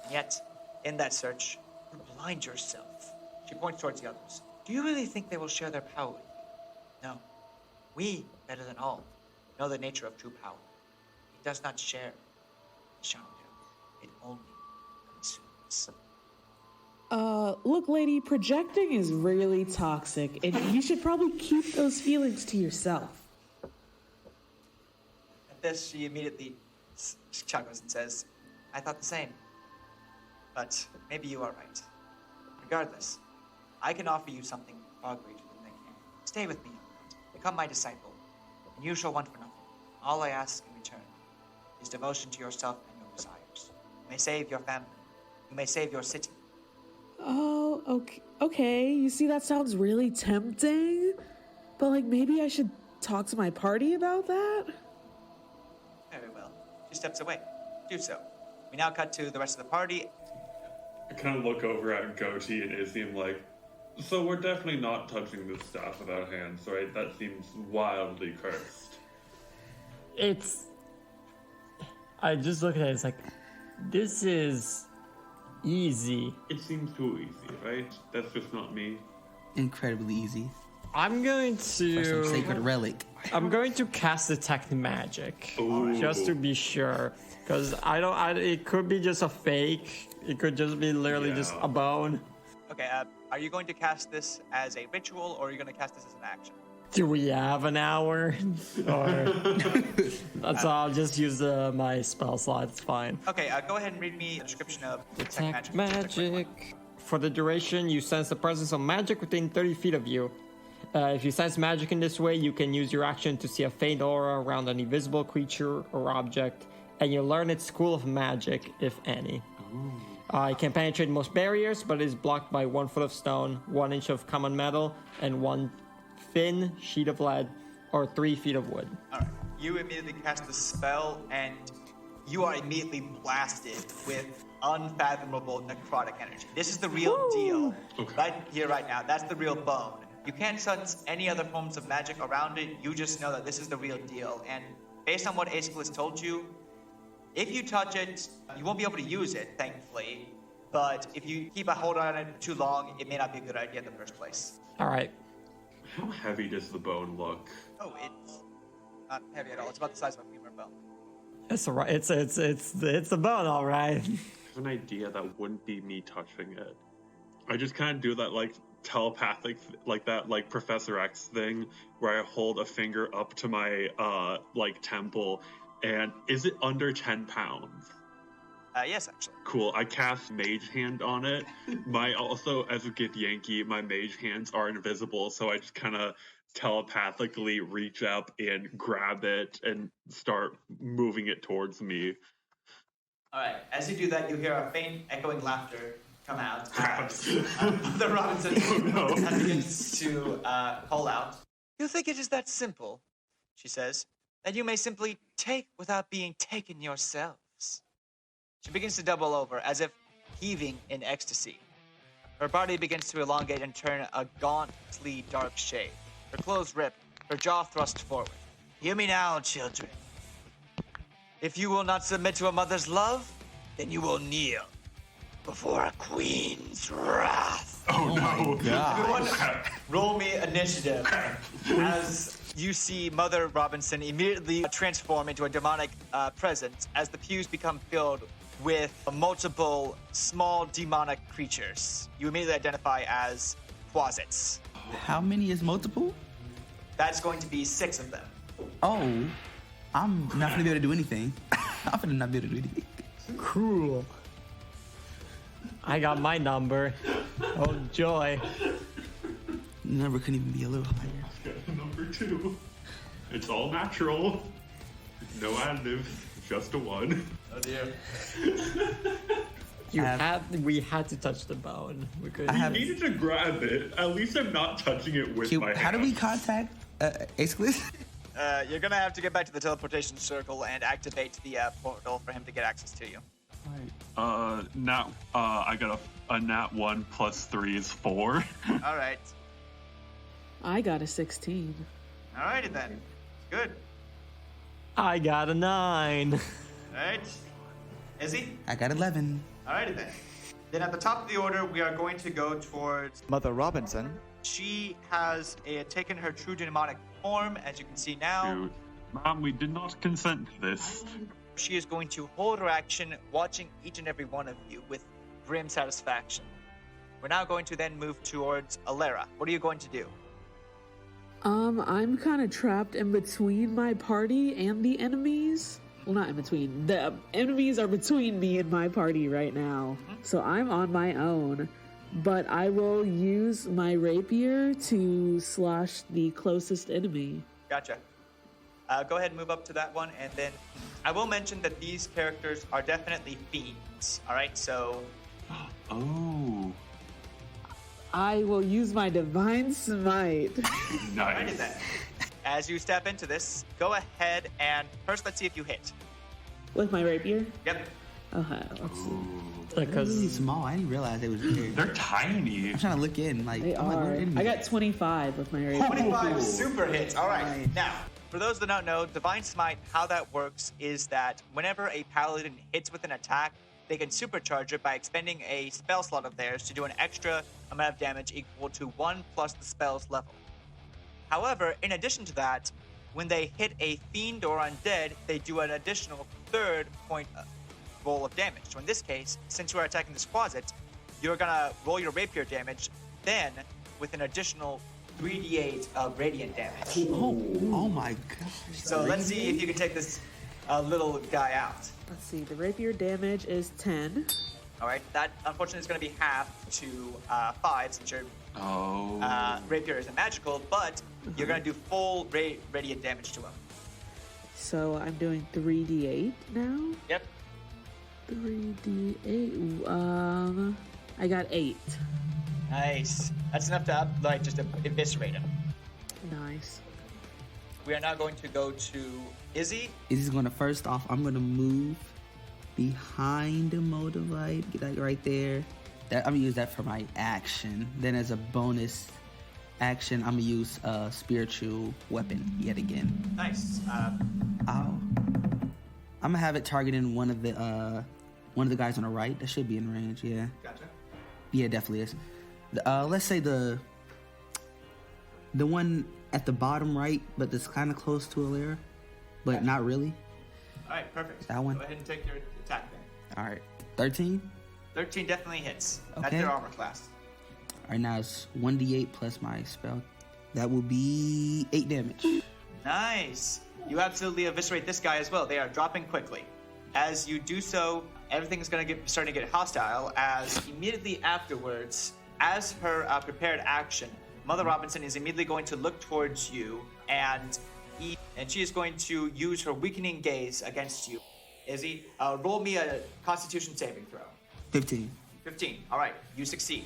And yet, in that search, you blind yourself. She points towards the others. Do you really think they will share their power with you? No. We, better than all, know the nature of true power. It does not share. It shall do. It only consumes. Look, lady, projecting is really toxic, and you should probably keep those feelings to yourself. At this, she immediately chuckles and says, I thought the same. But maybe you are right. Regardless, I can offer you something far greater than they can. Stay with me, become my disciple, and you shall want for nothing. All I ask in return is devotion to yourself and your desires. You may save your family. You may save your city. Oh, okay. You see, that sounds really tempting. But, like, maybe I should talk to my party about that? Very well. She steps away. Do so. We now cut to the rest of the party. I kind of look over at Goatee and Izzy like, so we're definitely not touching this staff without hands, right? That seems wildly cursed. I just look at it, it's like, this is easy. It seems too easy, right? That's just not me. Incredibly easy. I'm going For some sacred to... relic. I'm going to cast Detect Magic. Ooh. Just to be sure. Because it could be just a fake. It could just be literally just a bone. Okay, are you going to cast this as a ritual, or are you going to cast this as an action? Do we have an hour? Or that's all. I'll just use my spell slot. It's fine. Okay, go ahead and read me a description of Detect magic. For the duration, you sense the presence of magic within 30 feet of you. If you sense magic in this way, you can use your action to see a faint aura around an invisible creature or object, and you learn its school of magic, if any. It can penetrate most barriers, but is blocked by 1 foot of stone, 1 inch of common metal, and 1 thin sheet of lead, or 3 feet of wood. Alright, you immediately cast the spell, and you are immediately blasted with unfathomable necrotic energy. This is the real deal. Okay. Right here, right now. That's the real bone. You can't sense any other forms of magic around it. You just know that this is the real deal. And based on what Aeschylus told you, if you touch it, you won't be able to use it, thankfully. But if you keep a hold on it too long, it may not be a good idea in the first place. All right. How heavy does the bone look? Oh, it's not heavy at all. It's about the size of a femur bone. It's all right. It's the bone, all right. I have an idea that wouldn't be me touching it. I just kind of do that like telepathic, like that like Professor X thing where I hold a finger up to my like temple, and is it under 10 pounds? Yes, actually. Cool. I cast Mage Hand on it. Also, as a Githyanki, my Mage Hands are invisible, so I just kind of telepathically reach up and grab it and start moving it towards me. All right. As you do that, you hear a faint, echoing laughter come out. Crabs. Mother Robinson begins to call out. You think it is that simple, she says, that you may simply take without being taken yourselves. She begins to double over as if heaving in ecstasy. Her body begins to elongate and turn a gauntly dark shade. Her clothes rip, her jaw thrust forward. Hear me now, children. If you will not submit to a mother's love, then you will kneel before a queen's wrath. Oh no. God. Roll me initiative. As you see Mother Robinson immediately transform into a demonic presence as the pews become filled with multiple small demonic creatures. You immediately identify as quasits. How many is multiple? That's going to be 6 of them. Oh, I'm not gonna be able to do anything. I'm gonna not be able to do anything. Cool. I got my number. Oh, joy. Number couldn't even be a little higher. Number 2. It's all natural. No additives. Just a 1. Oh dear. We had to touch the bone. We could. I have- Needed to grab it. At least I'm not touching it with my hand. How do we contact Aceless? You're gonna have to get back to the teleportation circle and activate the portal for him to get access to you. I got a nat 1 plus 3 is 4. All right. I got a 16. Alrighty then. Good. I got a 9. Alright. Izzy? I got 11. Alrighty then. Then at the top of the order, we are going to go towards Mother Robinson. She has taken her true demonic form, as you can see now. Dude, Mom, we did not consent to this. She is going to hold her action, watching each and every one of you with grim satisfaction. We're now going to then move towards Alera. What are you going to do? I'm kind of trapped in between my party and the enemies. Well, not in between. The enemies are between me and my party right now. So I'm on my own. But I will use my rapier to slash the closest enemy. Gotcha. Go ahead and move up to that one, and then I will mention that these characters are definitely fiends. All right, so Oh, I will use my divine smite. alrighty nice. then. As you step into this, go ahead and first let's see if you hit. With my rapier? Yep. Okay, let's see. They're really Because small. I didn't realize they was big. They're tiny. I'm trying to look in. Like, They I'm like, are. where did I got 25 with my rapier. 25 super hits. All right. Nice. Now, for those that don't know, Divine Smite, how that works is that whenever a paladin hits with an attack, they can supercharge it by expending a spell slot of theirs to do an extra amount of damage equal to 1 plus the spell's level. However, in addition to that, when they hit a fiend or undead, they do an additional 3rd point roll of damage. So in this case, since you are attacking this quasit, you're gonna roll your rapier damage, then with an additional 3d8 of radiant damage. Oh my gosh. So let's see if you can take this little guy out. Let's see, the rapier damage is 10. All right, that unfortunately is going to be half to 5 since your Oh. rapier isn't magical, but you're going to do full radiant damage to him. So I'm doing 3d8 now. Yep. 3d8. I got 8. Nice. That's enough to just eviscerate him. Nice. We are now going to go to Izzy. Izzy's gonna first off. I'm gonna move behind the motivite. Get that right there. I'm gonna use that for my action. Then as a bonus action, I'm gonna use a spiritual weapon yet again. Nice. I'm gonna have it targeting one of the guys on the right. That should be in range. Yeah. Gotcha. Yeah, it definitely is. Let's say the one at the bottom right, but that's kind of close to Alera, but not really. All right, perfect. That one? Go ahead and take your attack then. All right, 13. 13 definitely hits. That's Okay. their armor class. All right, now it's 1d8 plus my spell. That will be 8 damage. Nice. You absolutely eviscerate this guy as well. They are dropping quickly. As you do so, everything is going to starting to get hostile. As immediately afterwards, as her prepared action, Mother Robinson is immediately going to look towards you, and she is going to use her weakening gaze against you. Izzy, roll me a Constitution saving throw. 15. 15. All right, you succeed.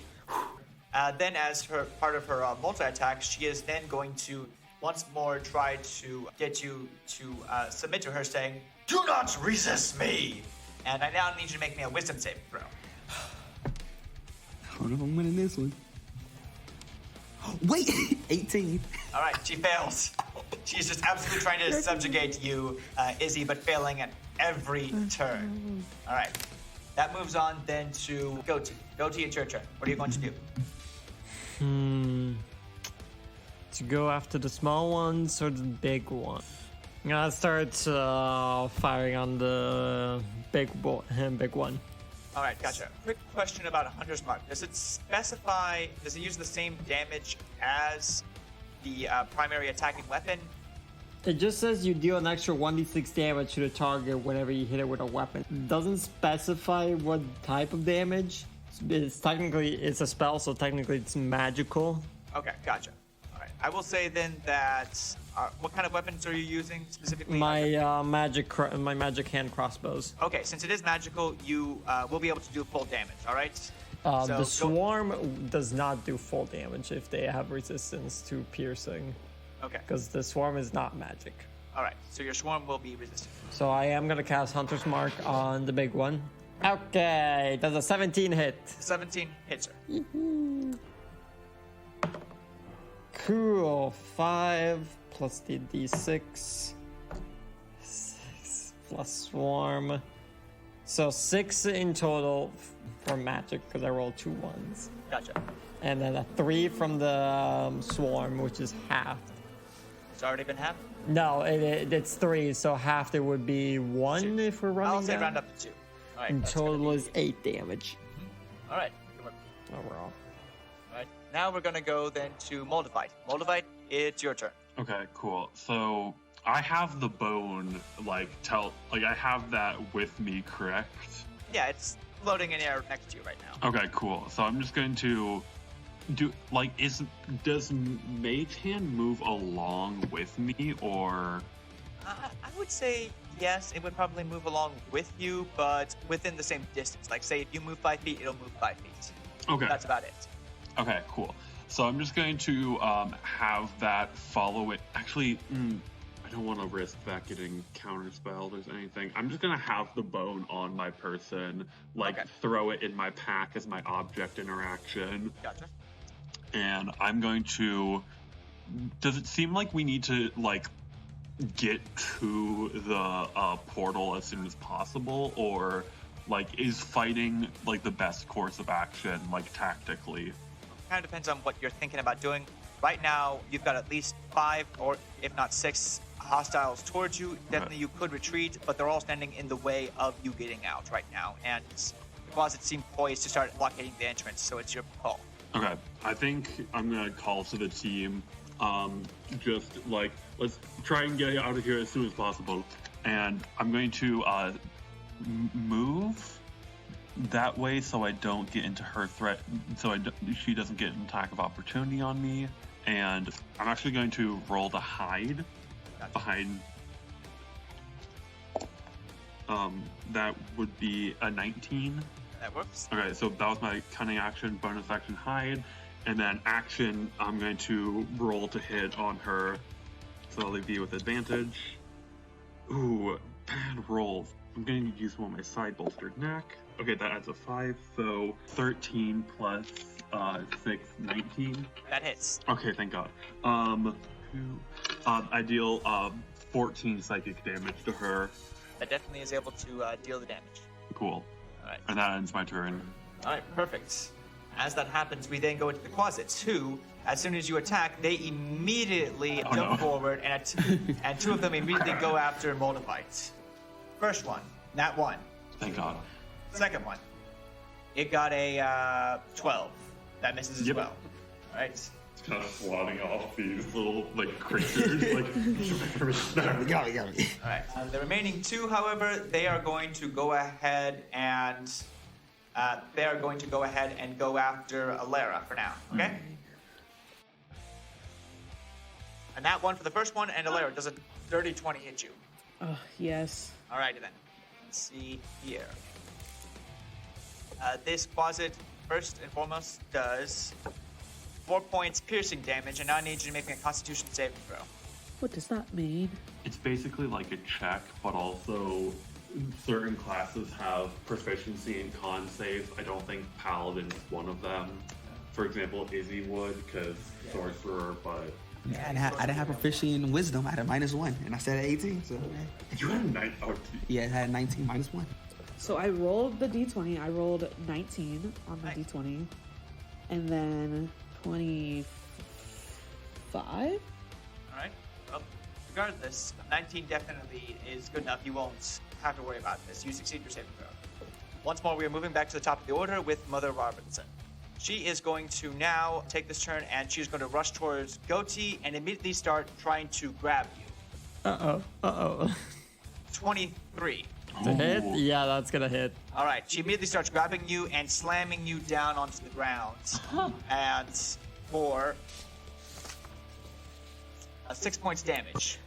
Then, as her part of her multi-attack, she is then going to once more try to get you to submit to her, saying, "Do not resist me!" And I now need you to make me a wisdom saving throw. I don't know if I'm winning this one. Wait, 18. All right, she fails. She's just absolutely trying to subjugate you, Izzy, but failing at every turn. All right, that moves on then to Goatee. Goatee, it's your turn. What are you going to do? To go after the small ones or the big one? I'm gonna start firing on the big one. All right, gotcha. Quick question about a Hunter's Mark. Does it specify, does it use the same damage as the primary attacking weapon? It just says you deal an extra 1d6 damage to the target whenever you hit it with a weapon. It doesn't specify what type of damage. It's a spell, so technically it's magical. Okay, gotcha. All right. I will say then that, what kind of weapons are you using specifically? My magic hand crossbows. Okay, since it is magical, you will be able to do full damage, all right? The swarm does not do full damage if they have resistance to piercing. Okay. Because the swarm is not magic. All right, so your swarm will be resistant. So I am going to cast Hunter's Mark on the big one. Okay, does a 17 hit? 17 hits her. Cool. 5 plus the d6. 6 plus swarm. So 6 in total for magic because I rolled 2 ones. Gotcha. And then a 3 from the swarm, which is half. It's already been half? No, it's 3, so half there would be 1 2. if we're running I'll say down. round up to 2. All right, In that's total gonna be- is 8 damage All right, good work. overall. All right, now we're gonna go then to Moldavite. Moldavite, it's your turn. Okay, cool. So I have the bone, I have that with me, correct? Yeah, it's floating in air next to you right now. Okay, cool. So I'm just going to does Mage Hand move along with me, or? I would say yes, it would probably move along with you, but within the same distance. Like, say, if you move 5 feet, it'll move 5 feet. Okay. That's about it. Okay, cool. So I'm just going to have that follow it. Actually, I don't want to risk that getting counterspelled or anything. I'm just going to have the bone on my person, throw it in my pack as my object interaction. Gotcha. And I'm going to... Does it seem like we need to, get to the portal as soon as possible? Or, is fighting, the best course of action, tactically? Kind of depends on what you're thinking about doing. Right now, you've got at least 5 or if not 6 hostiles towards you. Definitely you could retreat, but they're all standing in the way of you getting out right now. And the closet seems poised to start blockading the entrance, so it's your call. Okay, I think I'm gonna call to the team, let's try and get out of here as soon as possible. And I'm going to move that way so I don't get into her threat, she doesn't get an attack of opportunity on me. And I'm actually going to roll to hide behind. That would be a 19. That works. Okay, so that was my cunning action, bonus action hide, and then action, I'm going to roll to hit on her, so I'll leave you with advantage. Ooh, bad rolls. I'm going to use one of my side bolstered knack. Okay, that adds a 5, so 13 plus 6, 19. That hits. Okay, thank God. I deal 14 psychic damage to her. That definitely is able to deal the damage. Cool. All right. And that ends my turn. All right, perfect. As that happens, we then go into the closets, who, as soon as you attack, they immediately jump forward, and 2 of them immediately go after Moldavite. First one, nat 1. Thank God. Second one, it got a 12. That misses as well. All right. It's kind of swatting off these little, creatures, Got me. All right. The remaining 2, however, they are going to go ahead and go after Alara for now. Okay. And that one for the first one, and Alara, does a dirty 20 hit you? Yes. All righty then. Let's see here. This Quasit, first and foremost, does 4 points piercing damage, and now I need you to make me a Constitution saving throw. What does that mean? It's basically like a check, but also certain classes have proficiency in con saves. I don't think Paladin is one of them. For example, Izzy would, because Sorcerer, but... Yeah, I didn't have proficiency in wisdom. I had a -1, and I said 18, so... You had a 9. Oh, Yeah, I had 19 -1. So I rolled the d20. I rolled 19 on the Nice. d20. And then 25? All right. Well, regardless, 19 definitely is good enough. You won't have to worry about this. You succeed your saving throw. Once more, we are moving back to the top of the order with Mother Robinson. She is going to now take this turn, and she's going to rush towards Goatee and immediately start trying to grab you. Uh-oh. 23. To hit? Yeah, that's gonna hit. All right. She immediately starts grabbing you and slamming you down onto the ground. And for 6 points damage.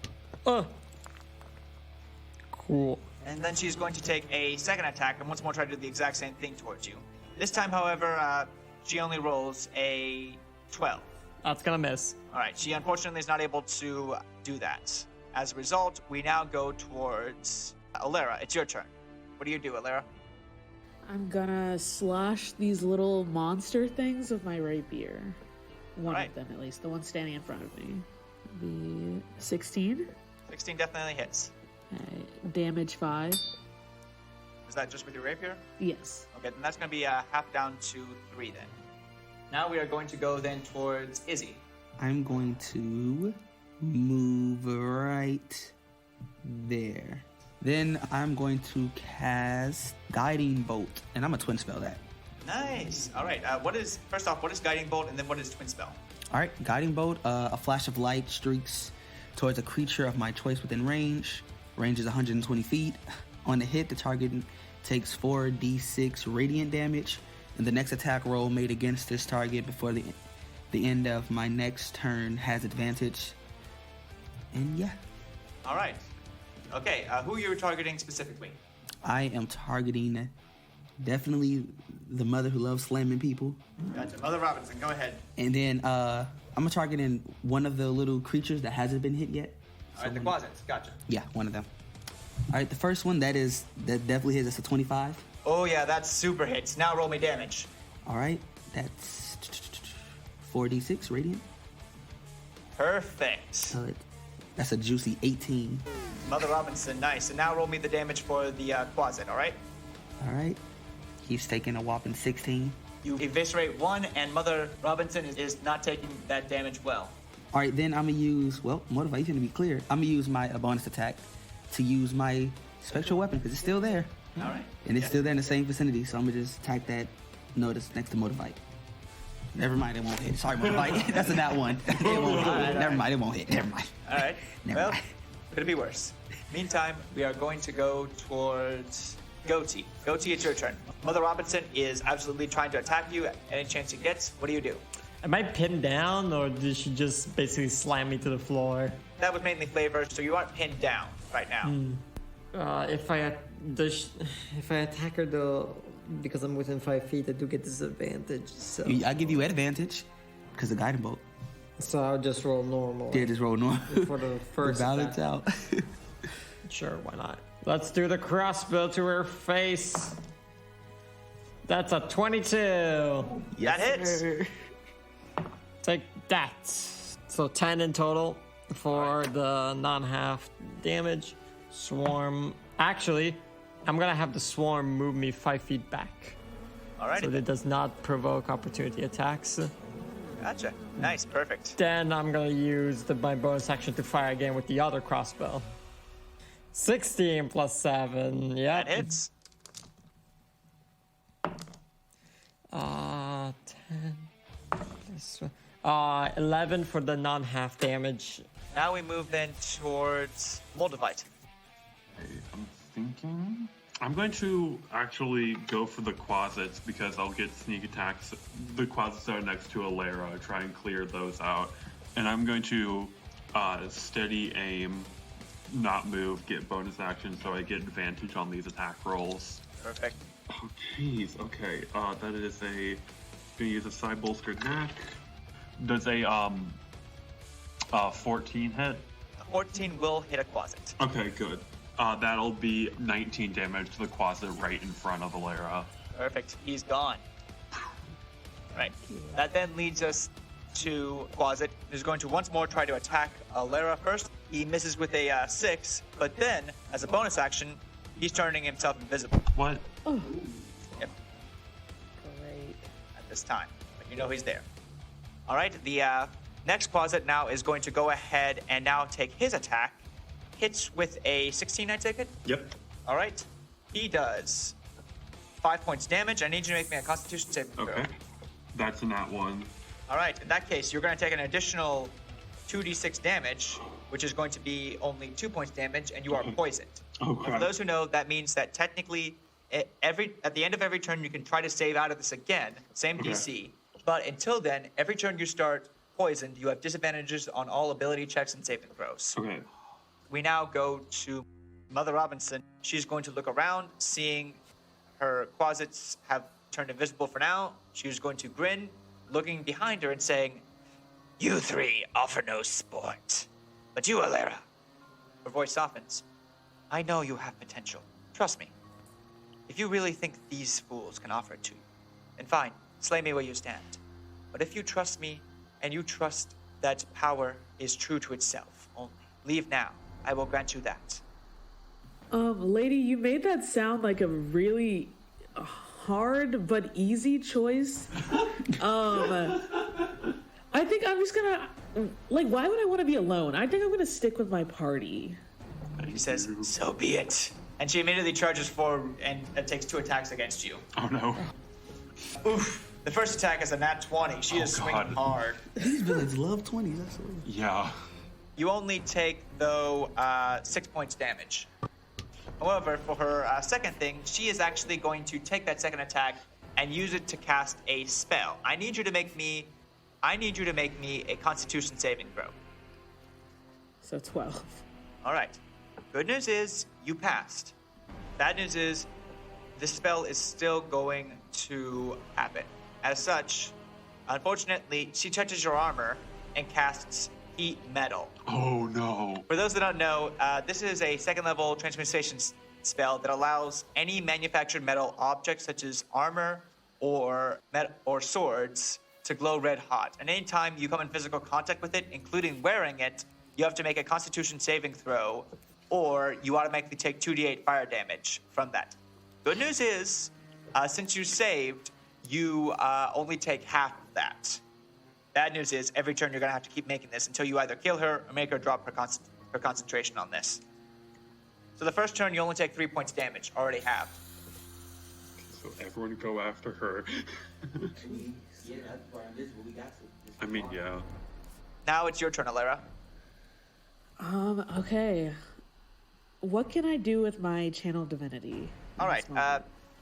Cool. And then she's going to take a second attack and once more try to do the exact same thing towards you. This time, however, she only rolls a 12. That's gonna miss. All right, she unfortunately is not able to do that. As a result, we now go towards Alera. It's your turn. What do you do, Alera? I'm gonna slash these little monster things with my rapier. One Alright. of them, at least. The one standing in front of me. The 16. 16 definitely hits. Okay, damage 5. Is that just with your rapier? Yes. Okay, then that's going to be half down to 3 then. Now we are going to go then towards Izzy. I'm going to move right there. Then I'm going to cast Guiding Bolt, and I'm a twin spell that. Nice. All right. First off, what is Guiding Bolt, and then what is Twin Spell? All right, Guiding Bolt, a flash of light streaks towards a creature of my choice within range. Range is 120 feet. On the hit, the target takes 4d6 radiant damage, and the next attack roll made against this target before the end of my next turn has advantage. And yeah, All right. Okay. Who are you targeting specifically? I am targeting definitely the mother who loves slamming people. Gotcha. Mother Robinson, go ahead. And then I'm targeting one of the little creatures that hasn't been hit yet. All right, the Quasits. Gotcha. Yeah, one of them. All right, the first one, that definitely hits. That's a 25. Oh, yeah, that's super hits. Now roll me damage. All right, that's 4d6 radiant. Perfect. So that's a juicy 18. Mother Robinson, nice. And now roll me the damage for the Quasit, all right? All right, he's taking a whopping 16. You eviscerate one, and Mother Robinson is not taking that damage well. All right, then I'm gonna use, motivation to be clear. I'm gonna use my bonus attack to use my spectral weapon because it's still there. All right. And it's still there in the same vicinity, so I'm gonna just attack that notice next to Motivite. Never mind, it won't hit. Sorry, Motivite. That's a nat one. It won't hit. Never mind, it won't hit. Never mind. All right. Never Well, mind. could it be worse? Meantime, we are going to go towards Goatee. Goatee, it's your turn. Mother Robinson is absolutely trying to attack you any chance she gets. What do you do? Am I pinned down, or did she just basically slam me to the floor? That was mainly flavor, so you aren't pinned down right now. If I attack her though, because I'm within 5 feet, I do get disadvantage. So I give you advantage because of Guiding Bolt. I'll just roll normal. Yeah, just roll normal. For the first balance attack. out. Sure, why not? Let's do the crossbow to her face. That's a 22. That hits. Take that. So 10 in total for the non-half damage. Swarm. Actually, I'm gonna have the swarm move me 5 feet back. All right. So that does not provoke opportunity attacks. Gotcha. Nice. Perfect. Then I'm gonna use my bonus action to fire again with the other crossbow. 16 plus 7. Yeah. That hits. 10 plus 11 for the non-half damage. Now we move then towards Moldavite. I'm thinking. I'm going to actually go for the Quasits because I'll get sneak attacks. The Quasits are next to Alera, try and clear those out. And I'm going to steady aim, not move, get bonus action, so I get advantage on these attack rolls. Perfect. Oh, jeez. Okay. That is a. Gonna use a side bolstered knack. Does a 14 hit? 14 will hit a closet. Okay, good. That'll be 19 damage to the closet right in front of Alera. Perfect. He's gone. Right. That then leads us to Closet, who's going to once more try to attack Alera first. He misses with a 6, but then, as a bonus action, he's turning himself invisible. What? Yep. Great. At this time. But you know he's there. All right. The next Closet now is going to go ahead and now take his attack. Hits with a 16, I take it? Yep. All right. He does 5 points damage. I need you to make me a Constitution saving throw. Okay. That's in that one. All right. In that case, you're going to take an additional 2d6 damage, which is going to be only 2 points damage, and you are poisoned. Okay. And for those who know, that means that technically, at the end of every turn, you can try to save out of this again, same DC. But until then, every turn you start poisoned, you have disadvantages on all ability checks and saving throws. Okay. We now go to Mother Robinson. She's going to look around, seeing her closets have turned invisible for now. She's going to grin, looking behind her and saying, "You three offer no sport. But you, Alera." Her voice softens. "I know you have potential. Trust me. If you really think these fools can offer it to you, then fine, slay me where you stand. But if you trust me, and you trust that power is true to itself only, leave now. I will grant you that." Lady, you made that sound like a really hard but easy choice. I think I'm just gonna, why would I want to be alone? I think I'm gonna stick with my party. He says, "So be it." And she immediately charges forward and takes 2 attacks against you. Oh no. Oof. The first attack is a nat 20. She is swinging hard. These villains love 20s, that's what Yeah. You only take, though, 6 points damage. However, for her second thing, she is actually going to take that second attack and use it to cast a spell. I need you to make me a Constitution saving throw. So 12. All right. Good news is you passed. Bad news is this spell is still going to happen. As such, unfortunately, she touches your armor and casts heat metal. Oh no. For those that don't know, this is a second level transmutation spell that allows any manufactured metal object such as armor or swords to glow red hot. And anytime you come in physical contact with it, including wearing it, you have to make a Constitution saving throw, or you automatically take 2d8 fire damage from that. Good news is, since you saved, you only take half of that. Bad news is, every turn you're going to have to keep making this until you either kill her or make her drop her concentration on this. So the first turn, you only take 3 points damage, already halved. So everyone go after her. Yeah, that's why I'm visible. We got to. I mean, yeah. Now it's your turn, Alera. Okay. What can I do with my channel divinity? All right,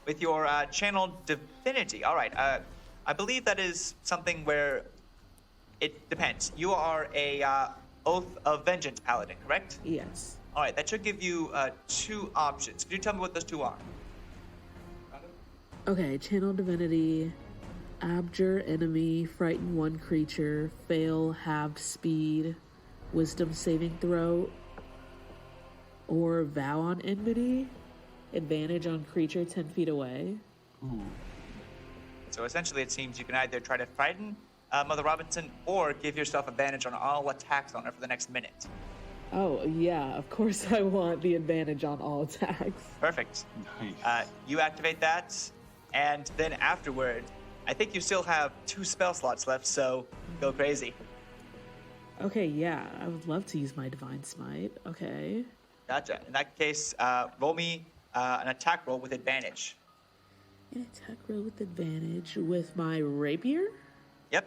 with your channel divinity. All right, I believe that is something where it depends. You are a Oath of Vengeance paladin, correct? Yes. All right, that should give you 2 options. Could you tell me what those 2 are? Okay, channel divinity, abjure enemy, frighten 1 creature, fail halved speed, wisdom saving throw, or vow on enmity, advantage on creature 10 feet away. Ooh. So essentially, it seems you can either try to frighten Mother Robinson or give yourself advantage on all attacks on her for the next minute. Oh, yeah, of course I want the advantage on all attacks. Perfect. Nice. You activate that, and then afterward, I think you still have 2 spell slots left, so go crazy. Okay, yeah, I would love to use my Divine Smite. Okay. Gotcha. In that case, roll me an attack roll with advantage. An attack roll with advantage with my rapier? Yep.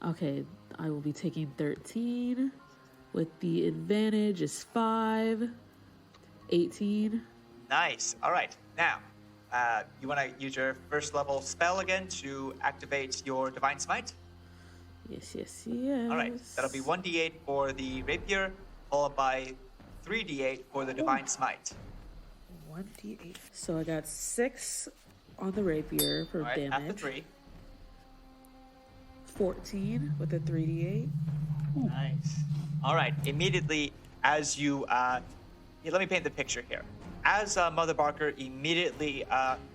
Okay, I will be taking 13. With the advantage is 5. 18. Nice. All right. Now, you want to use your first level spell again to activate your Divine Smite? Yes. All right. That'll be 1d8 for the rapier, followed by 3d8 for the Divine Smite. 1d8. So I got 6 on the rapier for All right, damage. after 3. 14 with a 3d8. Nice. All right. Immediately, as you, let me paint the picture here. As Mother Barker immediately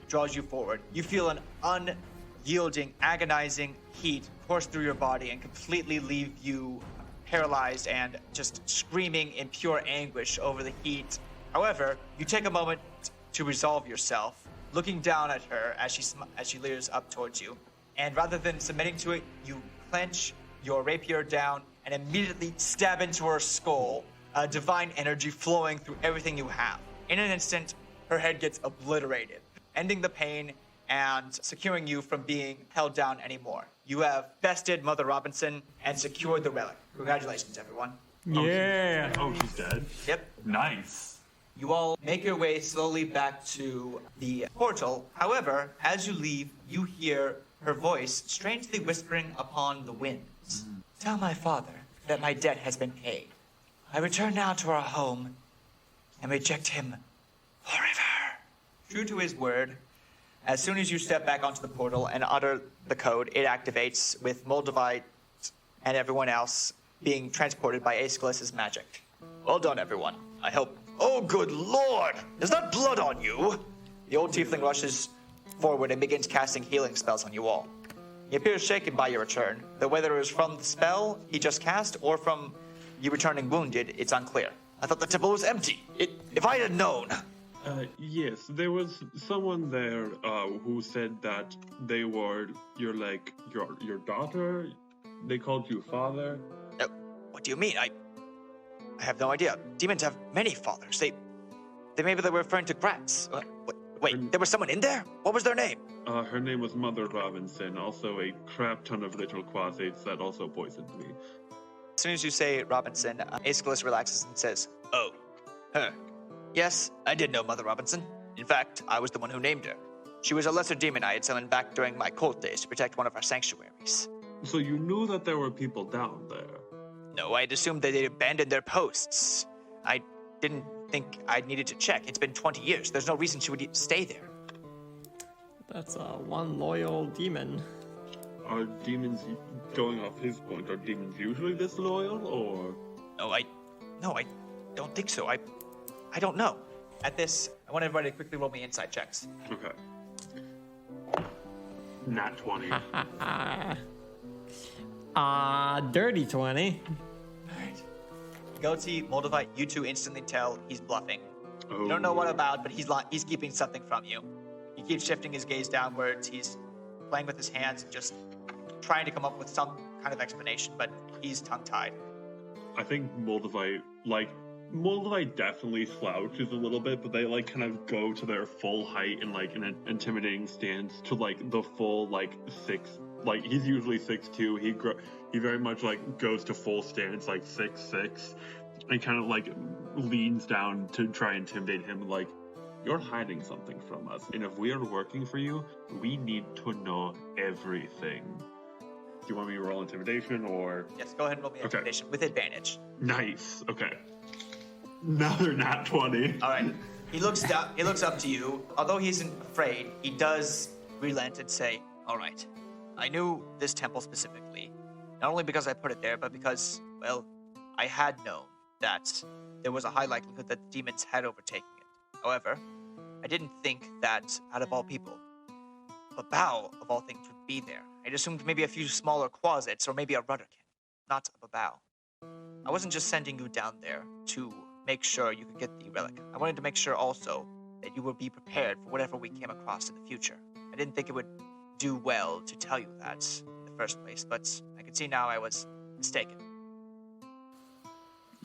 draws you forward, you feel an unyielding, agonizing heat course through your body and completely leave you paralyzed and just screaming in pure anguish over the heat. However, you take a moment to resolve yourself, looking down at her as she leers up towards you, and rather than submitting to it, you clench your rapier down and immediately stab into her skull, divine energy flowing through everything you have. In an instant, her head gets obliterated, ending the pain and securing you from being held down anymore. You have bested Mother Robinson and secured the relic. Congratulations, everyone. Yeah. Oh, she's dead? Yep. Nice. You all make your way slowly back to the portal. However, as you leave, you hear her voice strangely whispering upon the winds. Tell my father that my debt has been paid. I return now to our home and reject him forever. True to his word, as soon as you step back onto the portal and utter the code, it activates with Moldavite and everyone else being transported by Aeschylus' magic. Well done, everyone. I hope... Oh, good lord! Is that blood on you? The old tiefling rushes forward and begins casting healing spells on you all. He appears shaken by your return, though whether it was from the spell he just cast or from you returning wounded, it's unclear. I thought the temple was empty. If I had known... Yes, there was someone there who said that they were your daughter. They called you father. What do you mean? I have no idea. Demons have many fathers. Maybe they were referring to Gratz. Wait, there was someone in there? What was their name? Her name was Mother Robinson, also a crap ton of little quasites that also poisoned me. As soon as you say Robinson, Aeschylus relaxes and says, Oh, her. Yes, I did know Mother Robinson. In fact, I was the one who named her. She was a lesser demon I had summoned back during my cult days to protect one of our sanctuaries. So you knew that there were people down there? No, I had assumed that they'd abandoned their posts. I didn't think I needed to check. It's been 20 years. There's no reason she would stay there. That's one loyal demon. Are demons, going off his point, are demons usually this loyal, or? No, I don't think so. I don't know. At this, I want everybody to quickly roll me insight checks. Okay. Nat 20. Dirty 20. Alright. Goatee, Moldavite, you two instantly tell he's bluffing. Oh. You don't know what about, but he's keeping something from you. He keeps shifting his gaze downwards. He's playing with his hands and just trying to come up with some kind of explanation, but he's tongue-tied. I think Moldavite definitely slouches a little bit, but they kind of go to their full height in in an intimidating stance to the full 6. He's usually 6'2". He very much goes to full stance 6'6", and kind of leans down to try and intimidate him. You're hiding something from us, and if we are working for you, we need to know everything. Do you want me to roll intimidation or? Yes, go ahead and roll me intimidation with advantage. Nice. Okay. Another nat 20. All right. He looks down. He looks up to you. Although he isn't afraid, he does relent and say, "All right. I knew this temple specifically, not only because I put it there, but because, well, I had known that there was a high likelihood that the demons had overtaken it. However, I didn't think that out of all people, Babao of all things would be there. I'd assumed maybe a few smaller quasits or maybe a rudderkin, not a Babao. I wasn't just sending you down there to make sure you could get the relic. I wanted to make sure also that you would be prepared for whatever we came across in the future. I didn't think it would do well to tell you that in the first place, but I could see now I was mistaken."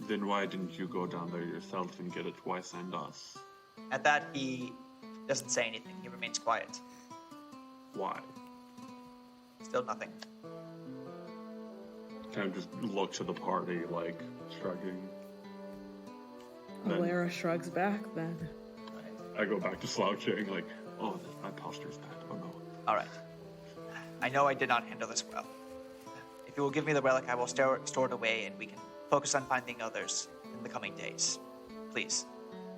Then why didn't you go down there yourself and get it? Why send us? At that, he doesn't say anything. He remains quiet. Why? Still nothing. Kind of just looks at the party, shrugging. Then Alara shrugs back then. I go back to slouching, oh, my posture's bad. Oh no. All right. I know I did not handle this well. If you will give me the relic, I will store it away, and we can focus on finding others in the coming days. Please.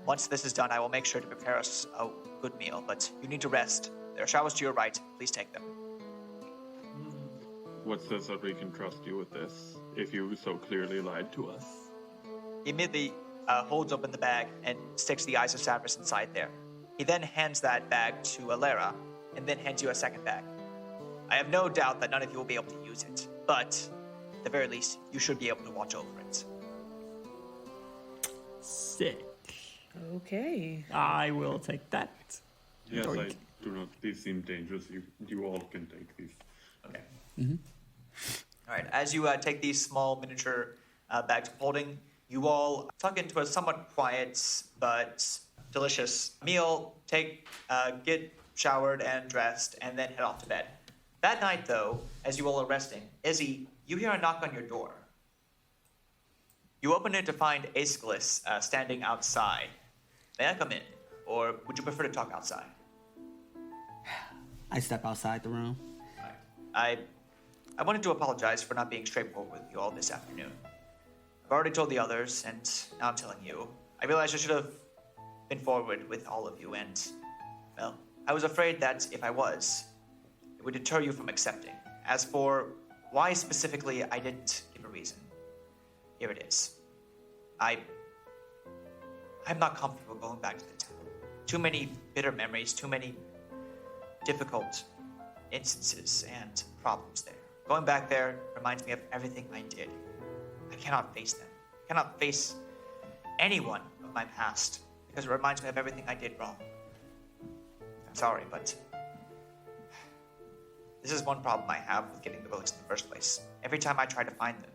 Once this is done, I will make sure to prepare us a good meal, but you need to rest. There are showers to your right. Please take them. What says that we can trust you with this, if you so clearly lied to us? He immediately holds open the bag and sticks the Eyes of Savras inside there. He then hands that bag to Alera, and then hands you a second bag. I have no doubt that none of you will be able to use it, but at the very least, you should be able to watch over it. Sick. Okay. I will take that. Yes, Doink. I do not. These seem dangerous. You all can take these. Okay. All right. As you take these small miniature bags of holding, you all tuck into a somewhat quiet but delicious meal. Get showered and dressed, and then head off to bed. That night, though, as you all are resting, Izzy, you hear a knock on your door. You open it to find Aeschylus standing outside. May I come in, or would you prefer to talk outside? I step outside the room. I wanted to apologize for not being straightforward with you all this afternoon. I've already told the others, and now I'm telling you. I realized I should have been forward with all of you, and, well, I was afraid that if I was, it would deter you from accepting. As for why specifically, I didn't give a reason. Here it is. I'm not comfortable going back to the temple. Too many bitter memories, too many difficult instances and problems there. Going back there reminds me of everything I did. I cannot face them. I cannot face anyone of my past because it reminds me of everything I did wrong. I'm sorry, but this is one problem I have with getting the relics in the first place. Every time I try to find them,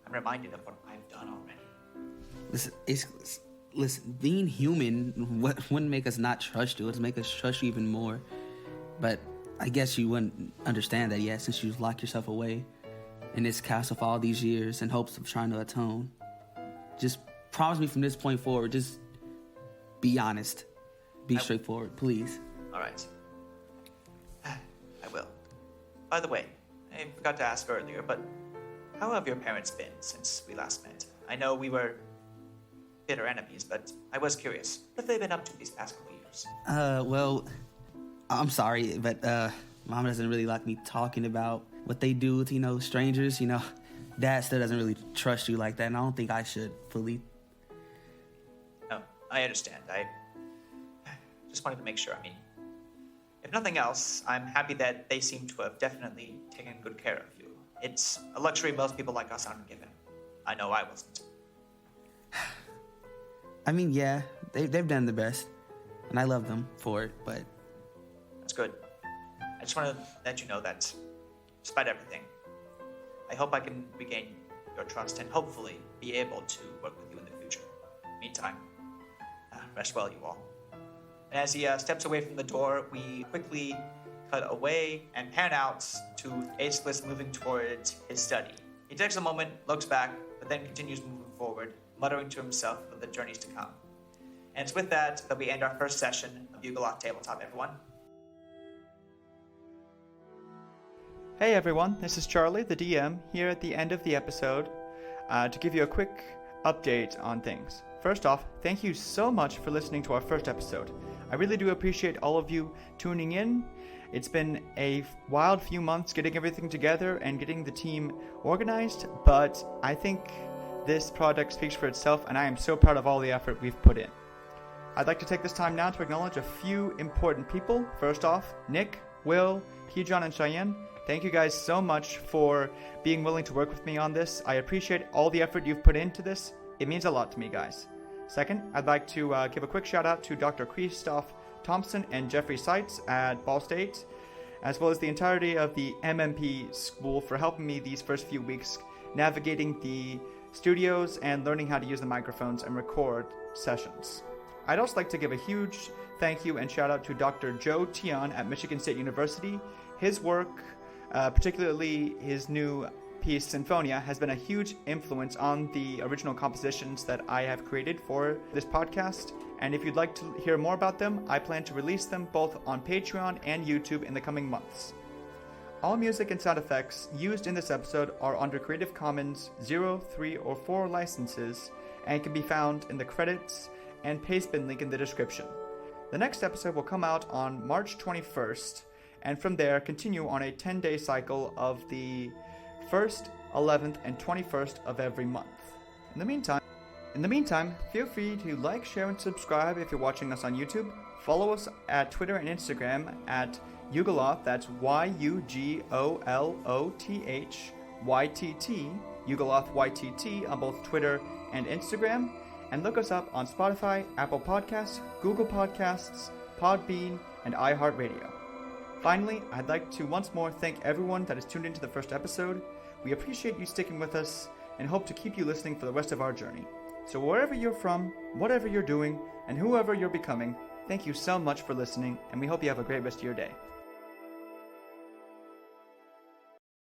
I'm reminded of what I've done already. Listen, being human wouldn't make us not trust you. It would make us trust you even more. But I guess you wouldn't understand that yet, since you locked yourself away in this castle for all these years in hopes of trying to atone. Just promise me from this point forward, just be honest. Be straightforward, please. All right. I will. By the way, I forgot to ask earlier, but how have your parents been since we last met? I know we were bitter enemies, but I was curious. What have they been up to these past couple years? Well, I'm sorry, but Mom doesn't really like me talking about what they do with, strangers. Dad still doesn't really trust you like that, and I don't think I should fully. No, I understand. I just wanted to make sure. I mean, if nothing else, I'm happy that they seem to have definitely taken good care of you. It's a luxury most people like us aren't given. I know I wasn't. I mean, yeah, they've done the best, and I love them for it, but... That's good. I just want to let you know that, despite everything, I hope I can regain your trust and hopefully be able to work with you in the future. Meantime, rest well, you all. And as he steps away from the door, we quickly cut away and pan out to Aeschylus moving towards his study. He takes a moment, looks back, but then continues moving forward, muttering to himself of the journeys to come. And it's with that we end our first session of Yugoloth Tabletop, everyone. Hey everyone, this is Charlie, the DM, here at the end of the episode to give you a quick update on things. First off, thank you so much for listening to our first episode. I really do appreciate all of you tuning in. It's been a wild few months getting everything together and getting the team organized, but I think this project speaks for itself, and I am so proud of all the effort we've put in. I'd like to take this time now to acknowledge a few important people. First off, Nick, Will, Kijon, and Cheyenne. Thank you guys so much for being willing to work with me on this. I appreciate all the effort you've put into this. It means a lot to me, guys. Second, I'd like to give a quick shout out to Dr. Christoph Thompson and Jeffrey Seitz at Ball State, as well as the entirety of the MMP school for helping me these first few weeks navigating the studios and learning how to use the microphones and record sessions. I'd also like to give a huge thank you and shout out to Dr. Joe Tian at Michigan State University. His work, particularly his new piece Sinfonia, has been a huge influence on the original compositions that I have created for this podcast. And if you'd like to hear more about them, I plan to release them both on Patreon and YouTube in the coming months. All music and sound effects used in this episode are under Creative Commons 0, 3, or 4 licenses and can be found in the credits and pastebin link in the description. The next episode will come out on March 21st, and from there continue on a 10-day cycle of the 1st, 11th, and 21st of every month. In the meantime, feel free to like, share, and subscribe if you're watching us on YouTube. Follow us at Twitter and Instagram at Yugoloth, that's YUGOLOTH YTT, Yugoloth YTT on both Twitter and Instagram. And look us up on Spotify, Apple Podcasts, Google Podcasts, Podbean, and iHeartRadio. Finally, I'd like to once more thank everyone that has tuned into the first episode. We appreciate you sticking with us and hope to keep you listening for the rest of our journey. So wherever you're from, whatever you're doing, and whoever you're becoming, thank you so much for listening, and we hope you have a great rest of your day.